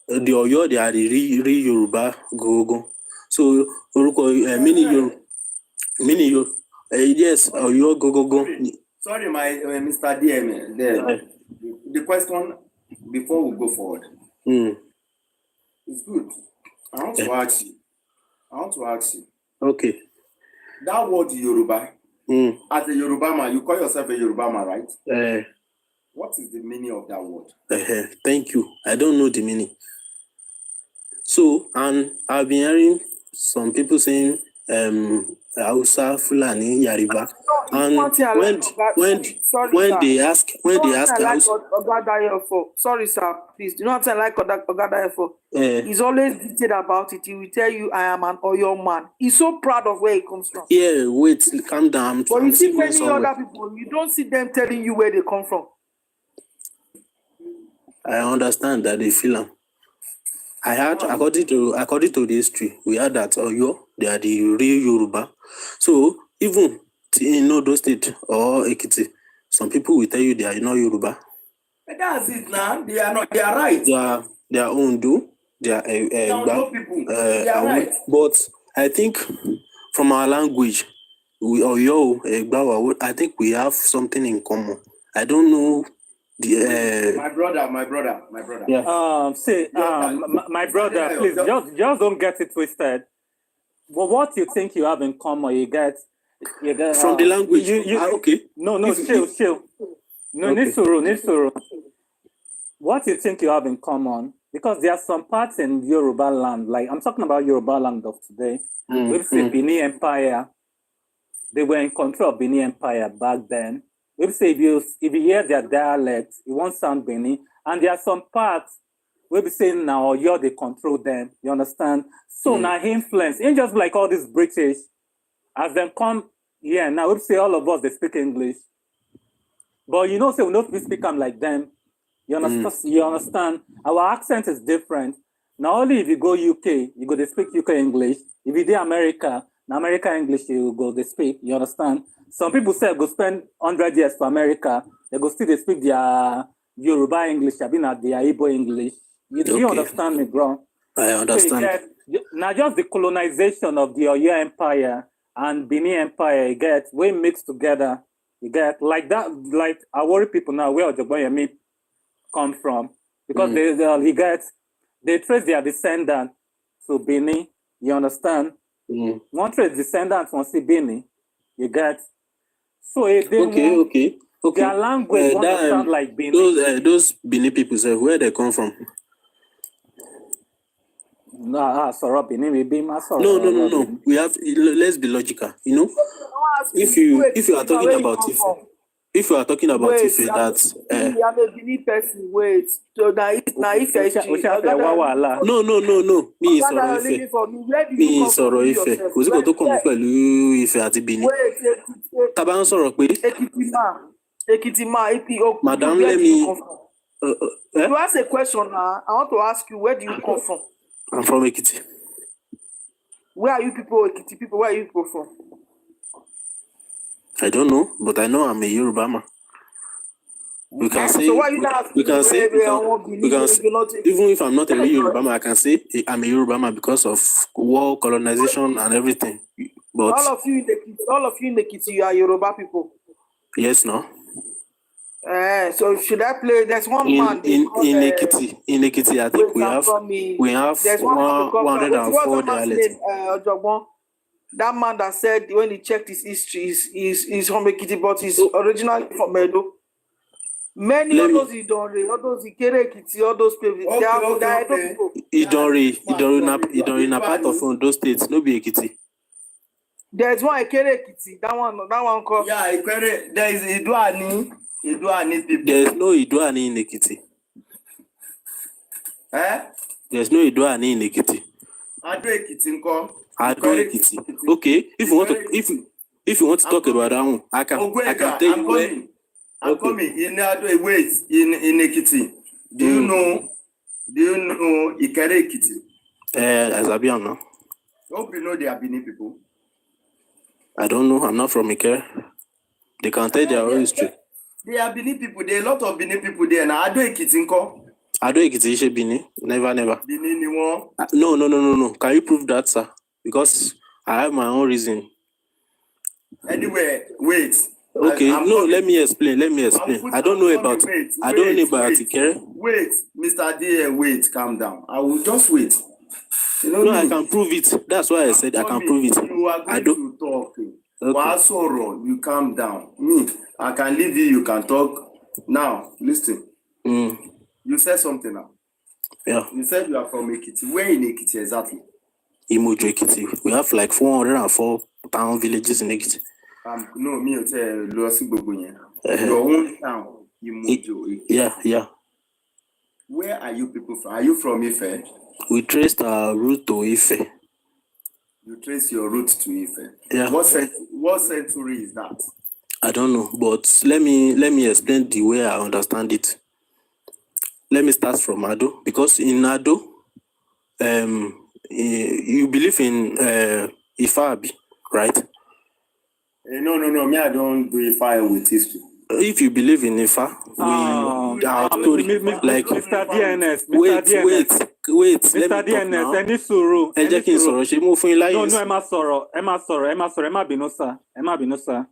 the Oyo, they are the real Yoruba Gogo. So yes, Oyo Gogo. Sorry, my Mr. DM. The question before we go forward. It's good. I want to ask you. Okay. That word Yoruba. As a Yoruba man, you call yourself a Yoruba man, right? What is the meaning of that word? Thank you. I don't know the meaning. So, and I've been hearing some people saying Hausa, Fulani, Yariba. And when they ask Hausa, sorry, sir, please. Do not tell like Ogadayo for. He's always detailed about it. He will tell you, I am an Oyo man. He's so proud of where he comes from. Yeah, wait, calm down. But you see many other people, you don't see them telling you where they come from. I understand that they feel them. I had, according to the history, we had that Oyo, they are the real Yoruba. So even in Odo State or Ekiti, some people will tell you they are not Yoruba. But that's it now. They are not. They are right. They are Ondo. They are Ondo people. They are right. But I think from our language, Oyo, Egbawa, I think we have something in common. I don't know. My brother. Yeah. My brother, please just don't get it twisted. Well, what you think you have in common, you get from the language. Okay. No, chill. No, okay. Nisuru. What you think you have in common? Because there are some parts in Yoruba land, like I'm talking about Yoruba land of today. We've seen Benin Empire. they were in control of Benin Empire back then. We say if you hear their dialect, it won't sound Benin. And there are some parts we be saying now you're they control them. You understand? So now influence, ain't just like all these British, as them come here now we say all of us they speak English. But you know, say we don't speak them like them. You understand? You understand? Our accent is different. Not only if you go UK, you go to speak UK English. If you do America, now America English you go to speak. You understand? Some people say go spend 100 years for America. They go still they speak their Yoruba English. I mean their Igbo English. You understand me, bro? I understand. So now just the colonization of the Oyo Empire and Benin Empire, you get we mixed together. You get like that. Like I worry people now where Ojoboyemi come from because they trace their descendant to Benin. You understand? One trace descendants from Benin. You get so okay. Their language sound like Benin. Those Benin people say where they come from. No. We have let's be logical. You know, if you are talking about if you are talking about Ife, that I'm a Benin person. Wait, so now if no. Me sorrow Ife. Me sorrow Ife. Kò sí kò tó kàn mí pẹ̀lú Ife àti Benin. Tá bá ń sọ̀rọ̀ pé. Ekitima, Madam, let me. You ask a question now. I want to ask you, where do you come from? I'm from Ekiti. Where are you people, Ekiti people? Where are you people from? I don't know, but I know I'm a Yoruba man. We can say, so why you not we can say, even if I'm not a real Yoruba man, I can say I'm a Yoruba man because of war, colonization, and everything. But all of you in the Ekiti, you are Yoruba people. Yes, no. So should I play? There's one man in Ekiti, I think we have 104 dialects. That man that said when he checked his history, he's from Ekiti, but he's originally from Edo. Many of those Idonre, all those Ikere Ekiti, all those people, they are Edo people. Idonre na part of Ondo State, no be Ekiti. There's one Ikere Ekiti, that one called. Yeah, Ikere. There is Iduani people. There's no Iduani in Ekiti. There's no Iduani in Ekiti. Ado Ekiti nko. Ado Ekiti. Okay, if you want to talk about that one, I can tell you where. I'm coming in Ado. Wait, in Ekiti. Do you know Ikere Ekiti? As I be now. Hope you know they are Benin people. I don't know. I'm not from Ikere. They can tell their own history. They are Benin people. There are a lot of Benin people there. Now, Ado Ekiti nko. Ado Ekiti is Benin. Never. Benin ni one. No. Can you prove that, sir? Because I have my own reason. Anyway, wait. Okay, let me explain. I don't know about Ikere. Wait, Mr. D, wait, calm down. I will just wait. I can prove it. That's why I said I can prove it. You are going to talk. Okay. You calm down. Me, I can leave you. You can talk. Now, listen. You said something now. Yeah. You said you are from Ekiti. Where in Ekiti exactly? Imujo Ekiti. We have like 404 town villages in Ekiti. No, me tell your own town, Imujo. Yeah. Where are you people from? Are you from Ife? We traced our route to Ife. You trace your route to Ife. Yeah. What century is that? I don't know, but let me explain the way I understand it. Let me start from Ado, because in Ado, you believe in Ifa, right? No. Me, I don't do Ifa with history. If you believe in Ifa, our story, like Mr. DNS. Wait. Mr. DNS, any suru. No, Emma Binosa.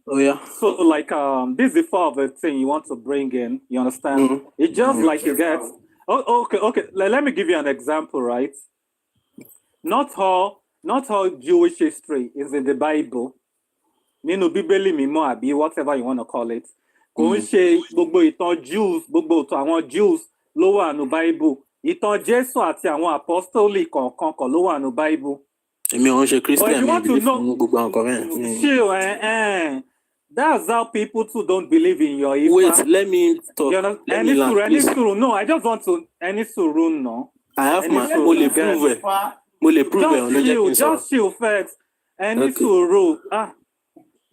Oh yeah. So like this is the fall of a thing you want to bring in. You understand? It's just like you get. Okay. Let me give you an example, right? Not all Jewish history is in the Bible. Bíbélì mímọ́ àbí whatever you want to call it. Kò ń ṣe gbogbo ìtàn Jews, gbogbo ìtàn àwọn Jews ló wà ní Bible. Ìtàn Jésù àti àwọn apostoli kọ̀ọ̀kan ló wà ní Bible. èmi ò ń ṣe But if Christian you mi want to believe know, fún gbogbo àwọn nǹkan bẹ́ẹ̀. chill, that's how people too don't believe in your Ifa. Wait, let me talk. You know, Let me land, any please. suru. No, I just want to any suru. No, I have any my suru. mo lè prove it. Mo lè prove it. Just chill first. Any suru.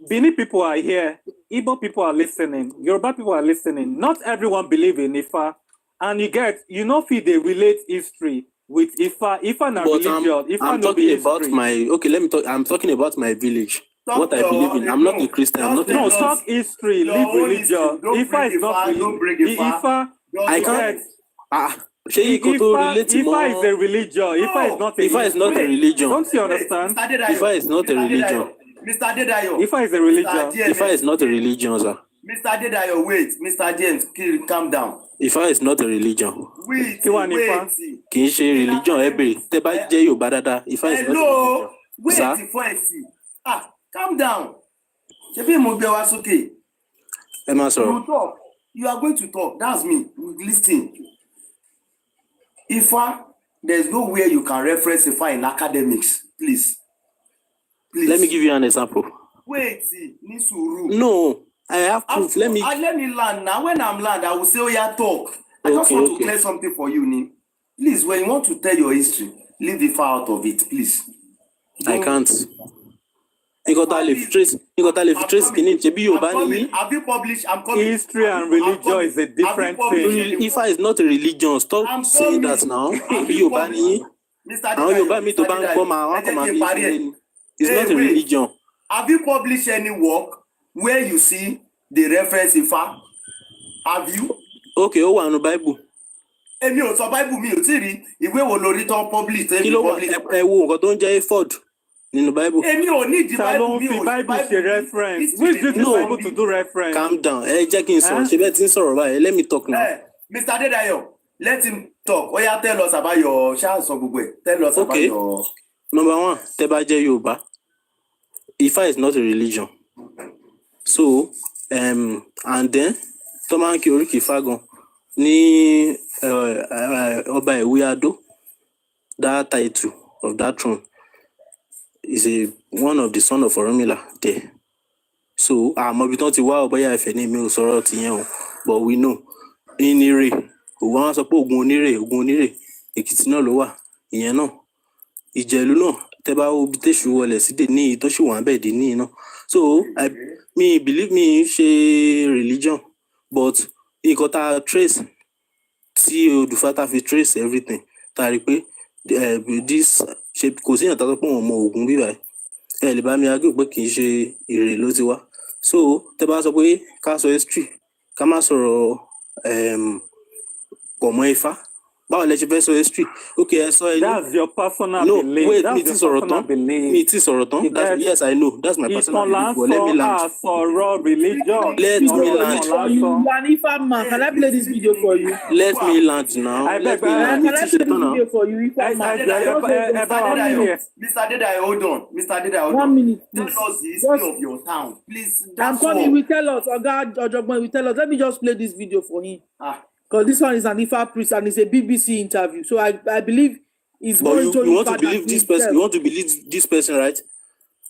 Benin people are here. Igbo people are listening. Yoruba people are listening. Not everyone believe in Ifa, and you know, if they relate history with Ifa na religion. Ifa I'm no talking be about history. let me talk. I'm talking about my village. What I believe in. I'm not a Christian. I'm not a Muslim. Talk history, leave religion. Ifa is not Ifa. I can't. Ifa is a religion. Ifa is not a Ifa is not a religion. Don't you understand? Ifa is not a religion. Mr. Adedayo. Ifa is a religion. Ifa is not a religion, sir. Mr. Adedayo, wait. Mr. James, calm down. Ifa is not a religion. Wait. Kì í ṣe religion ẹ̀bẹ̀rẹ̀. Tẹ́ bá jẹ́ Yorùbá dáadáa, Ifa is not a religion. Wait. Calm down. Ṣebí mo gbé wá sókè. Ẹ máa sọ̀rọ̀. You talk. You are going to talk. That's me. Listen. Ifa, there's no way you can reference Ifa in academics. Please. Let me give you an example. Wait, ní sùúrù. No, I have proof. Let me land now. When I'm land, I will say, oh yeah, talk. I just want to clear something for you, Ni. Please, when you want to tell your history, leave Ifa out of it, please. I can't. You got to live trace. Have you published? I'm coming. History and religion is a different thing. Ifa is not a religion. Stop saying that now. It's not a religion. Have you published any work where you see the reference Ifa? Have you? Okay, ó wà nínú Bible. Èmi ò sọ Bible mi ò tí rí ìwé wo lórí tó publish. Kí ló wà ẹ wo nǹkan tó ń jẹ́ ephod nínú Bible. Èmi ò ní di Bible mi ò Bible ṣe reference. Which did you able to do reference? Calm down. Ẹ jẹ́ kí n sọ̀rọ̀. Ṣé bẹ́ẹ̀ tí ń sọ̀rọ̀ báyìí? Let me talk now. Mr. Adedayo, let him talk. Oya, tell us about your ṣáàsọ gbogbo ẹ̀. Tell us about your. Number one, tẹ́ bá jẹ́ Yorùbá. Ifa is not a religion. So, and then, tó máa ń kí oríkì Ifá gan ní ọba Ìwé Adó, that title of that throne is one of the son of Orunmila there. So, àmọ́ ibi tán ti wá Ọbáyá Ifẹ̀ ní mi ò sọ̀rọ̀ tìyẹn o, but we know in Ire, òun wá sọ pé Ògún Onírè, Èkìtì náà ló wà, ìyẹn náà. Ìjẹ̀lú náà tẹ́ bá wo bí tèṣù wọlé sí dè ní tó ṣì wà ń bẹ̀ dé ní iná. So me believe me ṣe religion, but nǹkan tá trace tí Odùfá tá fi trace everything tá rí pé this ṣe kò sí ìyàtọ̀ pé wọ́n mọ Ògún bíbá ẹ lè bá mi argue pé kì í ṣe Ìrè ló ti wá. So tẹ́ bá sọ pé ká sọ history ká má sọ̀rọ̀ pọ̀ mọ́ Ifá. Báwo lẹ ṣe fẹ́ sọ history? Okay, ẹ sọ ẹni. That's your personal belief. No, wait, mi ti sọ̀rọ̀ tán. Yes, I know. That's my personal belief. But let me land. Religion. Let me land. You are Ifa man. Can I play this video for you? Let me land now. Can I play this video for you? Ifa man. Mr. Adedayo, hold on. Mr. Adedayo, hold on. 1 minute. Tell us the history of your town, please. I'm coming. We tell us. Oga Ojogbon, we tell us. Let me just play this video for him. Because this one is an Ifa priest and it's a BBC interview. So I believe it's going to. You want to believe this person? You want to believe this person, right?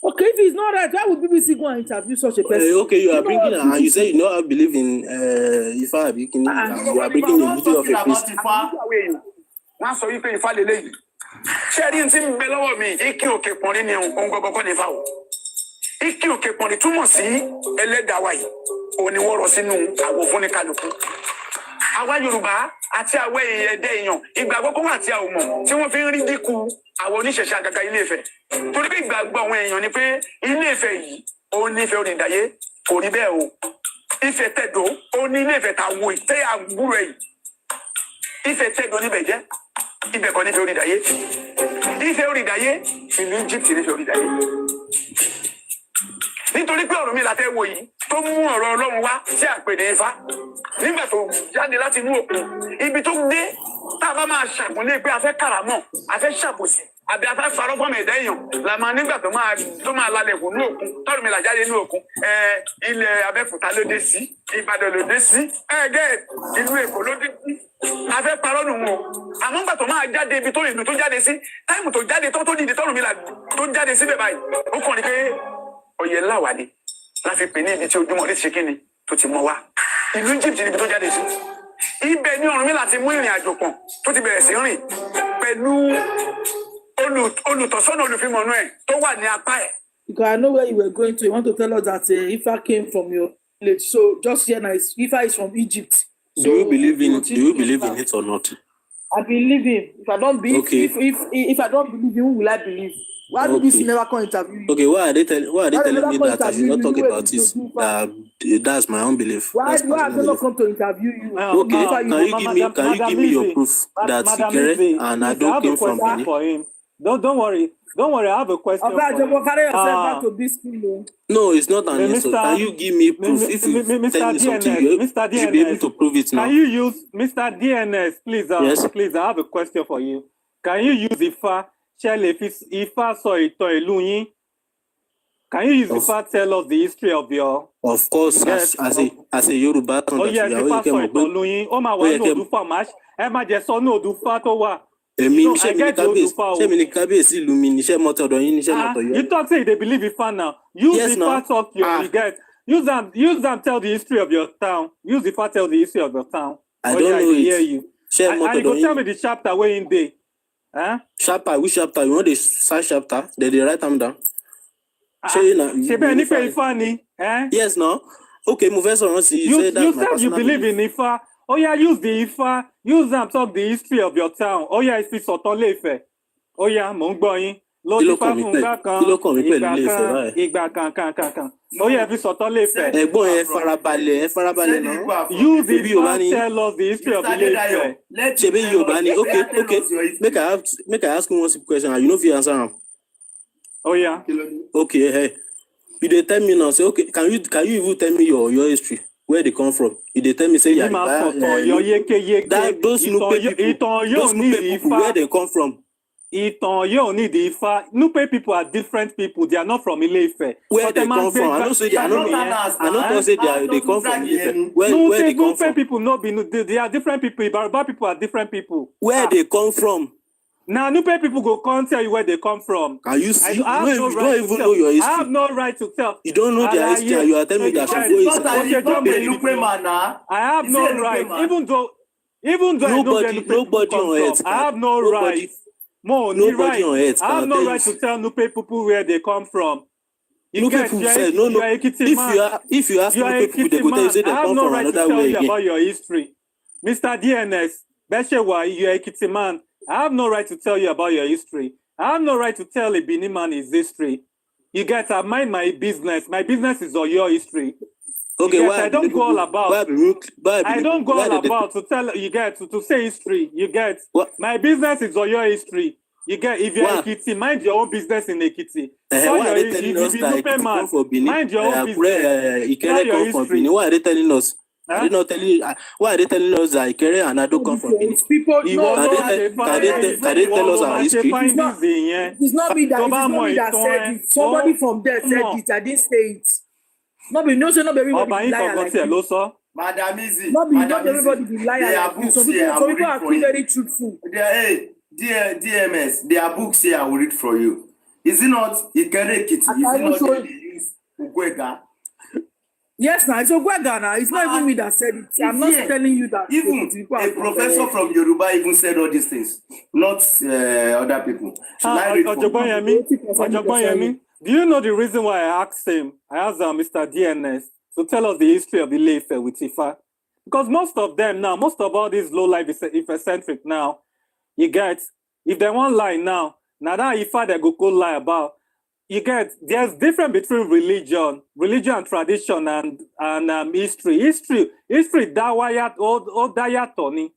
Okay, if he's not right, why would BBC go and interview such a person? Okay, you are bringing and you say you know I believe in Ifa. You are bringing a video of a priest. Wọ́n sọ wípé Ifá lélẹ́yìí. Ṣé rí n tí ń bẹ lọ́wọ́ mi? Ike òkè pọ̀nrín ni ohun gbogbo kọ́ ní Ifá o. Ike òkè pọ̀nrín túmọ̀ sí ẹlẹ́dàá wa yìí. Òun ni wọ́n rọ sínú àgbo fún ní kálukú. Àwa Yorùbá àti àwa ẹ̀dẹ́ èèyàn ìgbàgbọ́ kan wà tí a ò mọ̀ tí wọ́n fi ń rí dínkù àwọn oníṣẹ̀ṣe àgàgà Ilé Ifẹ̀. Torí pé ìgbàgbọ́ àwọn èèyàn ni pé Ilé Ifẹ̀ yìí ó ní Ifẹ̀ onídàáyé kò rí bẹ́ẹ̀ o. Ifẹ̀ tẹ̀dó ó ní Ilé Ifẹ̀ tàwo ìtẹ́ àgbúrò yìí. Ifẹ̀ tẹ̀dó níbẹ̀ jẹ́ ibẹ̀ kan nífẹ̀ẹ́ onídàáyé. Ifẹ̀ onídàáyé ìlú Egypt nífẹ̀ẹ́ onídàáyé. Nítorí pé ọ̀rọ̀ mi la fẹ́ wo yìí tó mú ọ̀rọ̀ Ọlọ́run wá sí àpèdè Ifá nígbà tó jáde láti inú òkun ibi tó dé tá a bá máa ṣàpọ́nlé pé a fẹ́ kàràmọ́ a fẹ́ ṣàbòsí àbí a fẹ́ farọ́ fọ́mọ ẹ̀dá èèyàn la máa nígbà tó máa lálẹ́ kù ní òkun tọ́rọ̀ mi là jáde ní òkun ilẹ̀ Abẹ́òkúta ló dé sí Ìbàdàn ló dé sí ìlú Èkó ló dé sí a fẹ́ parọ́ nù wọn àmọ́ nígbà tó máa jáde ibi tó ìlú tó jáde sí táìmù tó jáde tó dìde tọ́rọ̀ mi là tó tó jáde síbẹ̀ báyìí ó kàn ní pé ọ̀yẹ̀ ńlá wà ní láfi pè ní ibi tí ojúmọ́ ní ti ṣe kíni tó ti mọ́ wá ìlú Egypt níbi tó jáde sí ibẹ̀ ní Ọ̀rúnmìlà ti mú ìrìn àjò pọ̀n tó ti bẹ̀rẹ̀ sí rìn pẹ̀lú olùtọ́sọ́nà olùfimọ̀nù ẹ̀ tó wà ní apá ẹ̀. Because I know where you were going to. You want to tell us that Ifa came from your village. So just here now, Ifa is from Egypt. So do you believe in it or not? I believe him. If I don't believe, Okay. if I don't believe him, who will I believe? Why do this never come interview you? Okay, why are they telling me that I should not talk you about it? That's my own belief. Why That's do my I own not belief. come to interview you? Okay, can you give me your proof that Ikere and Ado came from Benin? for him. Don't worry. I have a question Okay, for just carry yourself Ah. back to this school. No, it's not an Mr. insult. Can you give me proof? If you tell me something, you should be able to prove it now. Can you use Mr. DNS, please? Yes. Please, I have a question for you. Can you use Ifa? Ifa sọ ìtàn ìlú yín? Can you use Ifa tell us the history of your? Of course, Yes. as a Yoruba, Oh yes, Ifa sọ ìtàn ìlú yín. Ó máa wà ní Odùfà máa ẹ má jẹ sọ ní Odùfà tó wà. èmi No, ṣé I mi ní get the kábíyèsí Odùfà o. ṣé mi ní kábíyèsí ìlú mi níṣẹ́ mọ́tò ọ̀dọ̀ yín níṣẹ́ mọ́tò You yọ. talk say they believe Ifa now. Use Yes, Ifa now. talk you get. Use them tell the history of your town. Use Ifa tell the history of your town. I Oh, don't yeah, know I hear it. you. Ṣé And mọ́tò you go ọ̀dọ̀ tell me yín? the chapter where in day. Huh? Chapter, which chapter? You want the search chapter? Then they write them down. Ṣé na Ṣé bẹ́ẹ̀ ní pé Ifa ni? Yes, no. Okay, move on. See, You say that's my said you personal believe belief. in Ifa. Oh yeah, use the Ifa. Use them talk the history of your town. Oh yeah, Ifi Sọ̀tàn Ilé-Ifẹ̀. Oh yeah, mò ń gbọ́ yín. Ló Kí ti ló fá kàn mí fún pẹ̀lú- ìgbà kan. kí ló kàn mí pẹ̀lú Ìgbà Ilé-Ifẹ̀ kan. báyìí? Ìgbà kan. Oh yeah, Ifi Sọ̀tàn Ilé-Ifẹ̀. Ẹ̀gbọ́n ẹ farabalẹ̀ náà. Use the Maybe Yorùbá Ifa ni- tell us the history of Ilé-Ifẹ̀. Ṣebí Yorùbá ni. Okay. Make I ask you one simple question. You know if you answer am. Oh yeah. Okay, hey. You dey tell me now, say, okay, can you even tell me your history? Where they come from? You dey tell me, say, Èmi máa sọ̀tàn yọ yékéyéké. those Nupe people, Ìtàn yóò those ní Nupe people, Ifa. where they come from? Ìtàn yóò ní the Ifa. Nupe people are different people. They are not from Ilé-Ifẹ̀. Where But they ẹ máa come gbé from? I gbá- don't say they. I don't say they come from Ife. Where they come Nupe from? people no be they are different people. Yoruba people are different people. Where they come from? Now Nupe people go come tell you where they come from. Can you see? I have no You right don't to even tell. know your I have history. no right to tell. You don't know their history, and you are telling me that I should go inside. I have no right, even though I know where Nobody Nupe people on come earth. from. I have no Nobody- right. Mo ní nobody right. on earth I have can no tell right you. to tell Nupe people where they come from. You Nupe get people you are- said no. you are Ekiti man. If you ask You are Nupe people, they Ekiti go tell you man. say they I have come no from right to another tell way you again. about your history. Mr. DNS, Beshewa, you are Ekiti man. I have no right to tell you about your history. I have no right to tell a Benin man his history. You get, I mind my business. My business is on your history. Okay, You get, why I don't go all about. I don't go all why about to tell you get to say history. You get What? my business is on your history. You get if you're Why? Ekiti, mind your own business in Ekiti. Why are they telling us that Nupe Ekiti man, come from Benin? mind your own business. Know Ikere your come from history. Benin. Why are they telling us? Huh? Are they not telling? Why are they telling us that Ikere and Ado come from Benin? People, Ìwọ no, ló no, máa ṣe can they tell us our history? find this yẹn. it's not me that, Tó it's bá not mọ me that ìtàn said ẹ, it. Somebody ó from there said mọ̀. it. I didn't say it. No be no say no be everybody Ọba be yín liar kankan like tiẹ̀ you. ló sọ. Madam Easy. No be Madam everybody Easy. be liar There are like you. books Some here, people, I some will people read are for still you. very truthful. DMS, there are books here I will read for you. Is it not Ikere Ekiti? Is I it will not show that they use Ugwega? Yes, now it's Ogwegana. It's not even me that said it. I'm not Yeah. telling you that. Even people a are professor from Yoruba even said all these things, not other people. Should I read for you? Ọ̀jọ̀gbọ́n Yẹmí, do you know the reason why I asked him? I asked Mr. DNS to tell us the history of Ilé-Ifẹ̀ with Ifa. Because most of them now, most of all these low life Ife-centric now, you get, if they want lie now that Ifa they go lie about, you get, there's difference between religion and tradition and history. History dawayat or dayatoni.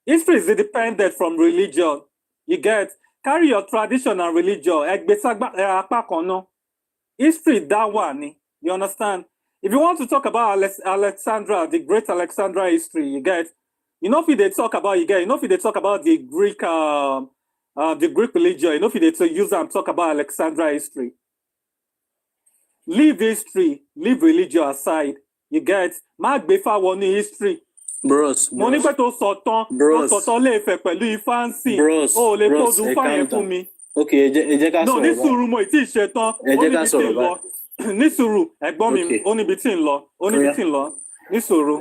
History is independent from religion. You get, carry your tradition and religion. History dawani. You understand? If you want to talk about Alexandra, the great Alexandra history, you get, you know if they talk about, you get, you know if they talk about the Greek religion, you know if they use and talk about Alexandra history. Leave history, leave religion aside. You get, Mark Befa won history. Bros, Mo ní pé tó sọ̀tàn Ilé-Ifẹ̀ pẹ̀lú Ifá ń sìn. O lè kó dùn fáyẹn fún mi. Okay, ẹ jẹ́ ká No, ní sọ̀rọ̀ báyìí. sùúrù mo ì tí ì ṣe tán. Ẹ Ó jẹ́ ká níbi tí sọ̀rọ̀ ń lọ. Ní sùúrù, ẹ̀gbọ́n mi, Okay. ó níbi tí ń lọ. Ó níbi Oya. tí ń lọ. Ní sùúrù.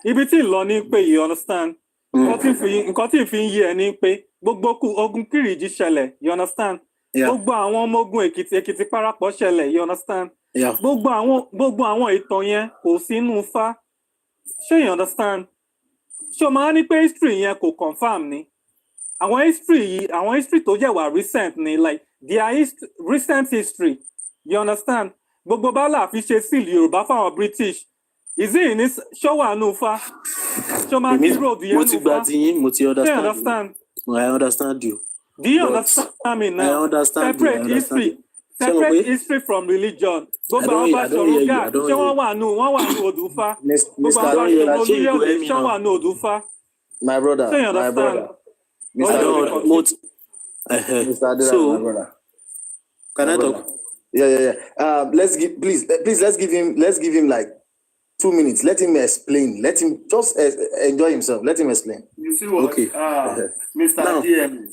Ibi tí ń lọ ní pé you understand. Nǹkan tí ń fi ń yé ẹ ní pé gbogbo ogun Kírìjí ṣẹlẹ̀, you understand. Yeah. Gbogbo àwọn ọmọ ogun Èkìtì parapọ̀ ṣẹlẹ̀, you understand. Yeah. Gbogbo àwọn ìtàn yẹn kò sí inú Ifá. Ṣé you understand? Ṣé o máa ní pé history yẹn kò confirm ni? Àwọn history tó jẹ́ wà recent ni like their recent history, you understand? Gbogbo bálà fi ṣe seal Yorùbá fáwọn British. Is it in ṣọ́wà nù Ifá? Ṣé o máa kí road yẹn nù Ifá? Mo ti gbà tí yín, mo ti Ṣé you understand? I understand you. Do you understand me now? I understand you. Separate history. Separate history from religion. Gbogbo àwọn bá ṣọ̀rọ̀ gà, ṣé wọ́n wà nù Odù Ifá? Gbogbo àwọn bá ṣọ̀rọ̀ Olúyọ̀lé, ṣé wọ́n wà nù Odù Ifá? My brother. Ṣé you understand? So, can I talk? Yeah. Let's give him like 2 minutes. Let him explain. Let him just enjoy himself. Let him explain. You see what? Okay. Mr. Now, DM,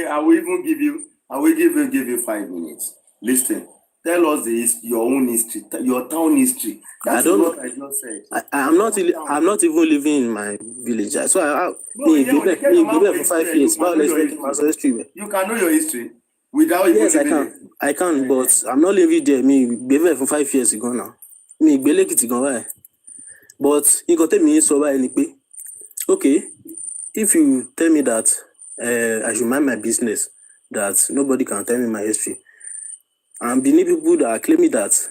I will even give you 5 minutes. Listen. Tell us your own history, your town history. That's what I just said. I'm not even living in my village. So me be there for 5 years. But let's make my history. You can know your history without even. Yes, I can, but I'm not living there. Me be there for 5 years ago now. Me be Ekiti gan báyìí. But you got tell me so báyìí ni pé, okay, if you tell me that I should mind my business, that nobody can tell me my history. And Benin people that are claiming that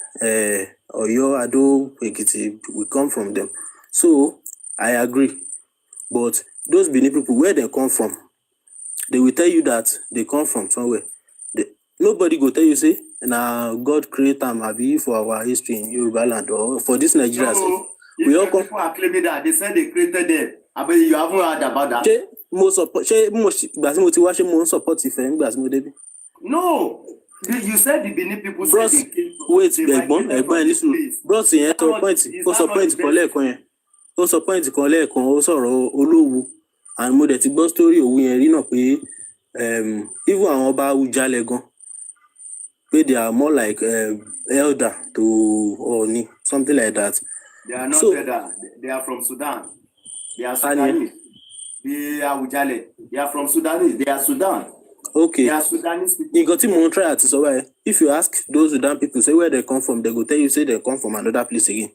Oyo, Ado, Ekiti, we come from them. So I agree. But those Benin people, where they come from, they will tell you that they come from somewhere. Nobody go tell you, say, now God create them for our history in Yoruba land or for this Nigeria. No, we all people are claiming that they said they created them. I mean, you haven't heard about that. Most support. No. You said the Benin people Bros, said they came from. Wait, ẹ̀gbọ́n listen. Bros yẹn tó point, ó sọ point kan lẹ́ẹ̀kan yẹn. Ó sọ point kan lẹ́ẹ̀kan, ó sọ̀rọ̀ Olówu. And mo dẹ̀ ti gbọ́ story Òwu yẹn rí náà pé even àwọn ọba Awùjalẹ̀ gan pé they are more like elder to Ooni, something like that. They are not elder. They are from Sudan. They are Sudanese. They are Awùjalẹ̀. They are from Sudanese. They are Sudan. Okay. They are Sudanese people. You got to try at so if you ask those Sudan people, say where they come from, they go tell you say they come from another place again.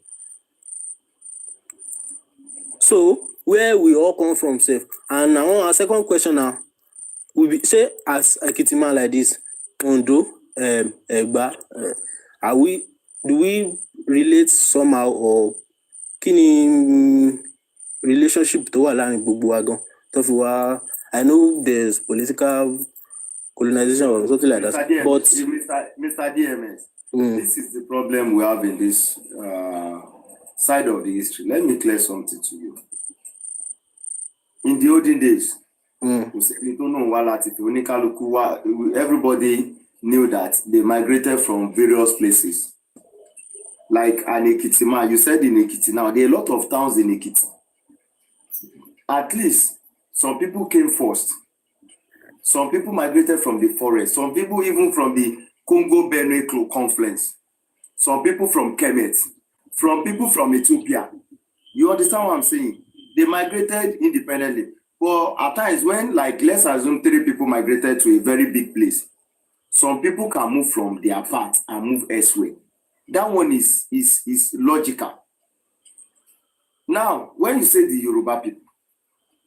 So where we all come from, safe. And now our second question now will be say as a Ekiti like this, Ondo, Egba, do we relate somehow or kini relationship to allow gbogbo wa gan tó fi wá? I know there's political colonization or something like that. But Mr. DMS, this is the problem we have in this side of the history. Let me clear something to you. In the olden days, everybody knew that they migrated from various places. Like an Ekiti, you said in Ekiti now, there are a lot of towns in Ekiti. At least some people came first. Some people migrated from the forest. Some people even from the Congo-Benue confluence. Some people from Kemet. From people from Ethiopia. You understand what I'm saying? They migrated independently. But at times when, like, let's assume 3 people migrated to a very big place, some people can move from their part and move elsewhere. That one is logical. Now, when you say the Yoruba people,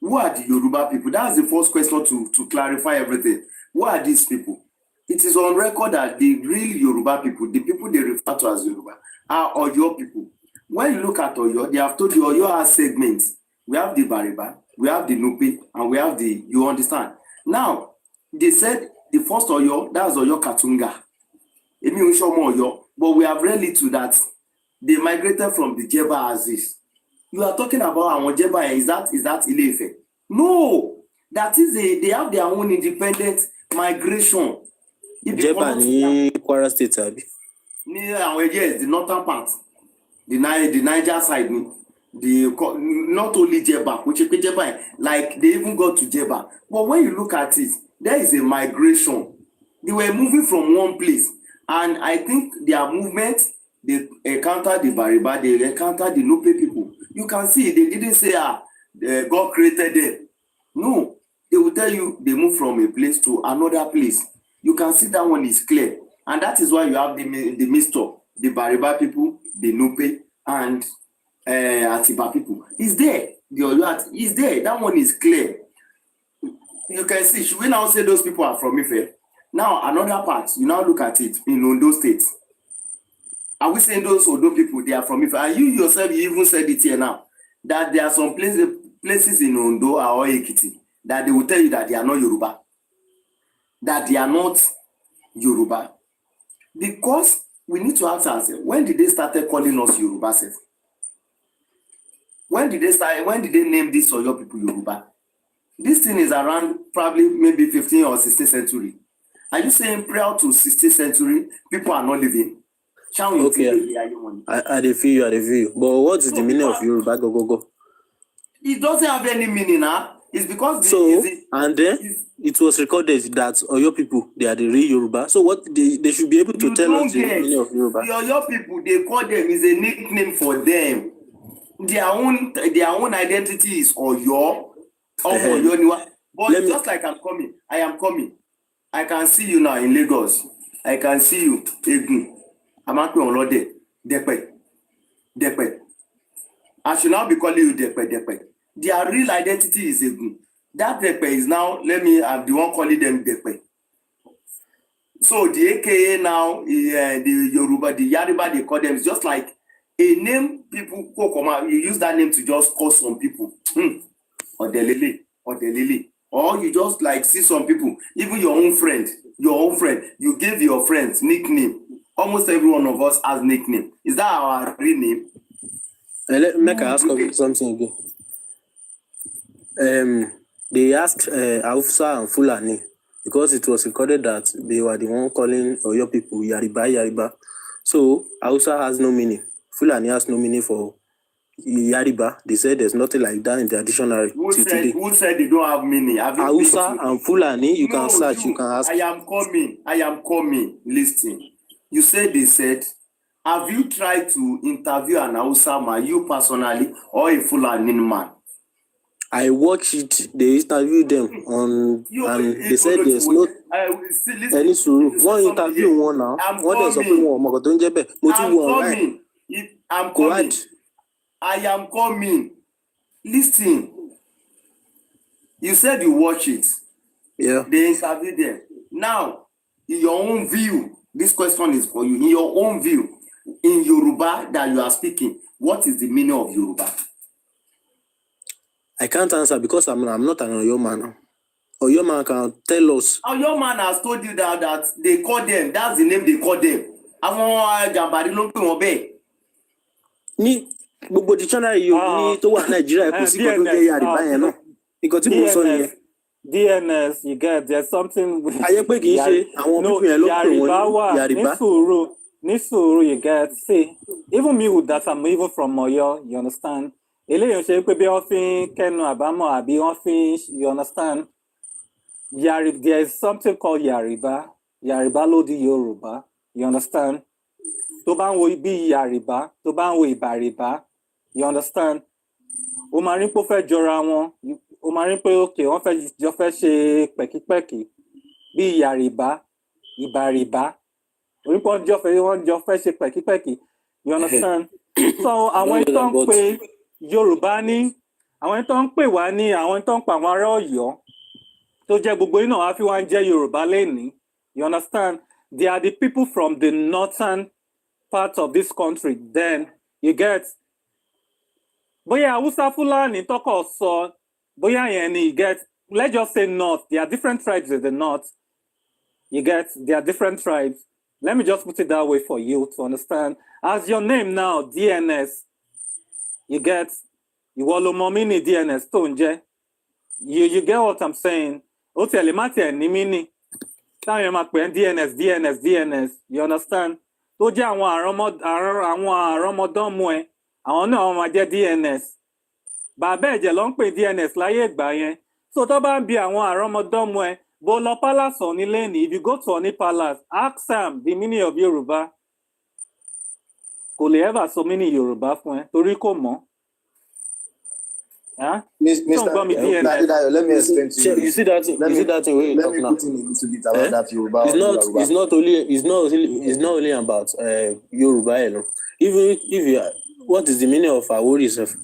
who are the Yoruba people? That's the first question to clarify everything. Who are these people? It is on record that the real Yoruba people, the people they refer to as Yoruba, are Oyo people. When you look at Oyo, they have told you Oyo has segments. We have the Bariba, we have the Nupe, and we have the, you understand? Now, they said the first Oyo, that's Oyo Katunga. Oyo, but we have read it to that. They migrated from the Jeba Aziz. You are talking about our Jeba, is that Ile-Ife? No, that is they have their own independent migration. Jeba ni Kwara State, abi? Yes, the northern part, the Niger side, not only Jeba, which is Jeba, like they even go to Jeba. But when you look at it, there is a migration They were moving from one place, and I think their movement, they encountered the Bariba, they encountered the Nupe people. You can see they didn't say God created them. No, they will tell you they moved from a place to another place. You can see that one is clear, and that is why you have the mixture, the Bariba people, the Nupe, and Atiba people. It's there. The Oyo is there. That one is clear. You can see. Should we now say those people are from Ife? Now another part. You now look at it in Ondo State. Are we saying those Ondo people they are from Ife? And you yourself, you even said it here now that there are some places in Ondo or Ekiti that they will tell you that they are not Yoruba. That they are not Yoruba. Because we need to ask ourselves, when did they start calling us Yoruba self? When did they name this Oyo people Yoruba? This thing is around probably maybe 15th or 16th century. Are you saying prior to 16th century, people are not living? Okay, I feel you. But what is the meaning of Yoruba? Go. It doesn't have any meaning now. It's because it was recorded that Oyo people, they are the real Yoruba. So what they should be able to tell us the meaning of Yoruba. The Oyo people, they call them is a nickname for them. Their own identity is Oyo. But just like I am coming. I can see you now in Lagos. I can see you, Egun. I'm not going on Depe. I should now be calling you Depe. Their real identity is Egun. That Depe is now, I'm the one calling them Depe. So the AKA now, the Yoruba, the Yariba, they call them, it's just like a name people come out. You use that name to just call some people. Or the Lily. Or you just like see some people, even your own friend, you give your friends nickname. Almost every one of us has nickname. Is that our real name? Make I ask you something again. They asked Hausa and Fulani because it was recorded that they were the one calling Oyo people Yariba. So Hausa has no meaning. Fulani has no meaning for Yariba. They said there's nothing like that in their dictionary. Who said they don't have meaning? Hausa and Fulani, you can search, you can ask. I am coming. Listen. You said they said, have you tried to interview an Hausa man, you personally, or a Fulani man? I watched it. They interviewed them and they said there's no any suru. One interview one now. I'm coming. I am coming. Listen. You said you watch it. Yeah. They interviewed them. Now, in your own view, this question is for you. In your own view, in Yoruba that you are speaking, what is the meaning of Yoruba? I can't answer because I'm not an Oyo man. Oyo man can tell us. Oyo man has told you that they call them. That's the name they call them. Àwọn jàǹbárí ló ń pè wọ́n bẹ́ẹ̀. Ní gbogbo dictionary ní tó wà Nàìjíríà kò sí kan tó jẹ́ Yàrìbá yẹn náà. Nǹkan tí mo sọ nìyẹn. DNS, you get there's something. Ayé pé kì í ṣe àwọn pípín yẹn ló pè wọ́n ní Yàrìbá. Ní sùúrù, you get. See, even me with that, I'm even from Oyo, you understand? Eléyìí ṣe pé bí wọ́n fi ń kẹ́nu àbámọ̀ àbí wọ́n fi ń, you understand? There is something called Yàrìbá. Yàrìbá ló di Yorùbá, you understand? Tó bá ń wo bí Yàrìbá, tó bá ń wo Ìbàrìbá, you understand? O máa rí pé ó fẹ́ jọra wọn, o máa rí pé okay, wọ́n fẹ́ ṣe pẹ̀kípẹ̀kí bí Yàrìbá, Ìbàrìbá. Onípọ̀ wọ́n jọ fẹ́ ṣe pẹ̀kípẹ̀kí, you understand? So àwọn tó ń pe Yorùbá ní, àwọn tó ń pè wá ní, àwọn tó ń pa àwọn ará Ọ̀yọ́ tó jẹ́ gbogbo iná wá fi wá ń jẹ́ Yorùbá lénìí, you understand? They are the people from the northern part of this country. Then you get bóyá Hausa Fulani tọkọ sọ bóyá yẹn ni you get, let's just say north. There are different tribes in the north. You get, there are different tribes. Let me just put it that way for you to understand. As your name now, DNS, you get, Iwolomomini DNS, Tonje. You get what I'm saying? Otelimate ni mini. DNS, you understand? Tó jẹ́ àwọn àrọ́mọdọ́mọ ẹ̀, àwọn náà wọ́n máa jẹ́ DNS. Bàbá ẹ̀jẹ̀ ló ń pè DNS láyé ìgbà yẹn. So tó bá ń bi àwọn àrọ́mọdọ́mọ ẹ̀, Bolo Palace Oni Leni, if you go to Oni Palace, ask Sam the meaning of Yoruba. Kò lè ever so many Yoruba fún ẹ, torí kò mọ̀. Huh? Mr. Adedayo, let me explain to you. You see that thing? You see that thing? Where you Let talk me now? put in a little bit about that Yoruba. It's not only about Yoruba alone. Even if you are, what is the meaning of Awori itself?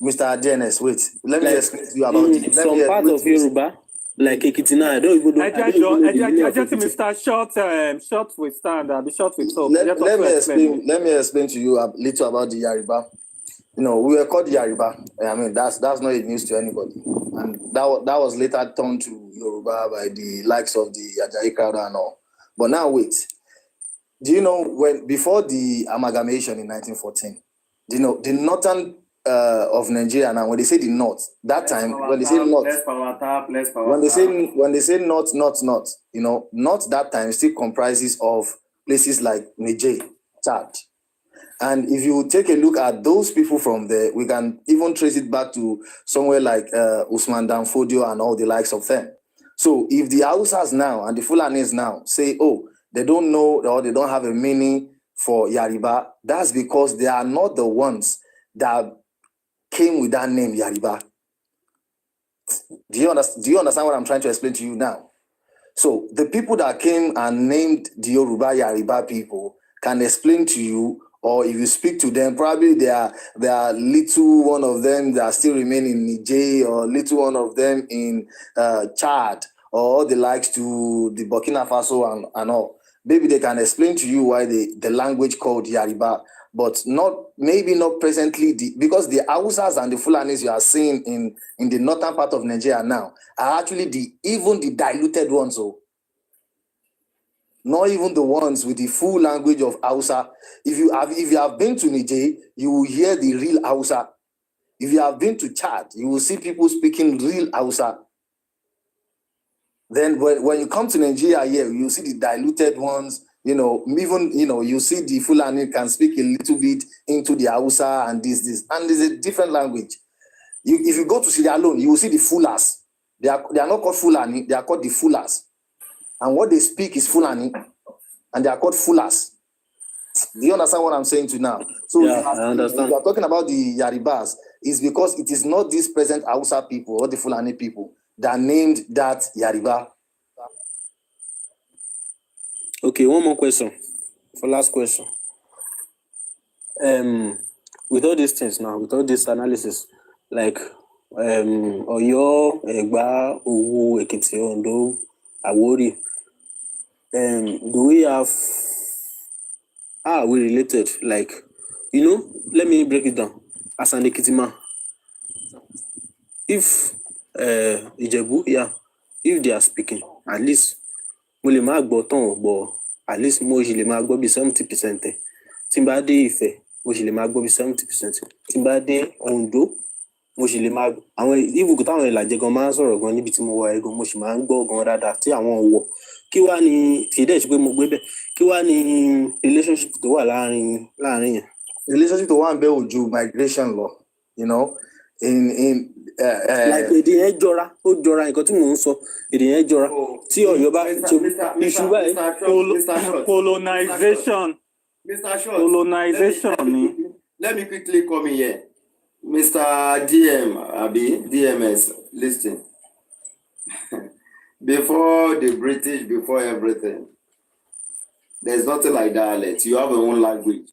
Mr. DNS, wait. Let me explain to you about in some part of Yoruba, like Ekitina. I don't even know. I just Mr. Short with stand. I'll be short with talk. Let me explain to you a little about the Yoruba. You know, we were called Yoruba. I mean, that's not a news to anybody. And that was later turned to Yoruba by the likes of the Ajayi crowd and all. But now wait. Do you know before the amalgamation in 1914, do you know the northern of Nigeria now, when they say the north, that time when they say north, when they say north, you know, north that time still comprises of places like Niger, Chad. And if you take a look at those people from there, we can even trace it back to somewhere like Usman Dan Fodio and all the likes of them. So if the Hausas now and the Fulanis now say, oh, they don't know or they don't have a meaning for Yariba, that's because they are not the ones that came with that name Yariba. Do you understand what I'm trying to explain to you now? So the people that came and named the Yoruba Yariba people can explain to you, or if you speak to them, probably they are little one of them that still remain in Niger, or little one of them in Chad, or the likes to the Burkina Faso and all. Maybe they can explain to you why the language called Yariba, but maybe not presently, because the Hausas and the Fulanis you are seeing in the northern part of Nigeria now are actually even the diluted ones. So not even the ones with the full language of Hausa. If you have been to Niger, you will hear the real Hausa. If you have been to Chad, you will see people speaking real Hausa. Then when you come to Nigeria here, you see the diluted ones. You know, even you see the Fulani can speak a little bit into the Hausa and this, and it's a different language. If you go to Sierra Leone, you will see the Fulas. They are not called Fulani, they are called the Fulas. And what they speak is Fulani, and they are called Fulas. Do you understand what I'm saying to now? So yeah, I understand. If you are talking about the Yaribas, it's because it is not these present Hausa people or the Fulani people that named that Yariba. Okay, one more question. For last question. With all these things now, with all this analysis, like Oyo, Egba, Owu, Ekiti, Ondo, Awori, do we have, how are we related? Like, let me break it down. As an Ekiti man, if Ijebu, if they are speaking, at least mo lè má gbọ́ tán, but at least mo ṣì lè máa gbọ́ bí 70%. Tí n bá dé Ifẹ̀, mo ṣì lè máa gbọ́ bí 70%. Tí n bá dé Ondo, mo ṣì lè máa àwọn ibùkún táwọn Ìlàjẹ gan máa ń sọ̀rọ̀ gan níbi tí mo wà ẹ̀gan, mo ṣì máa ń gbọ́ gan dáadáa tí àwọn ọ̀wọ̀. Kí wá ní kìdẹ́ ṣe pé mo gbé bẹ̀, kí wá ní relationship tó wà láàrin yẹn? Relationship tó wà ń bẹ ojú migration lọ, like èdè yẹn jọra, ó jọra nǹkan tí mò ń sọ, èdè yẹn jọra. Tí Ọ̀yọ́ bá iṣu báyìí. Colonization. Mr. Short, Colonization. Let me quickly come in here. Mr. DMS, listen. Before the British, before everything, there's nothing like dialect. You have your own language.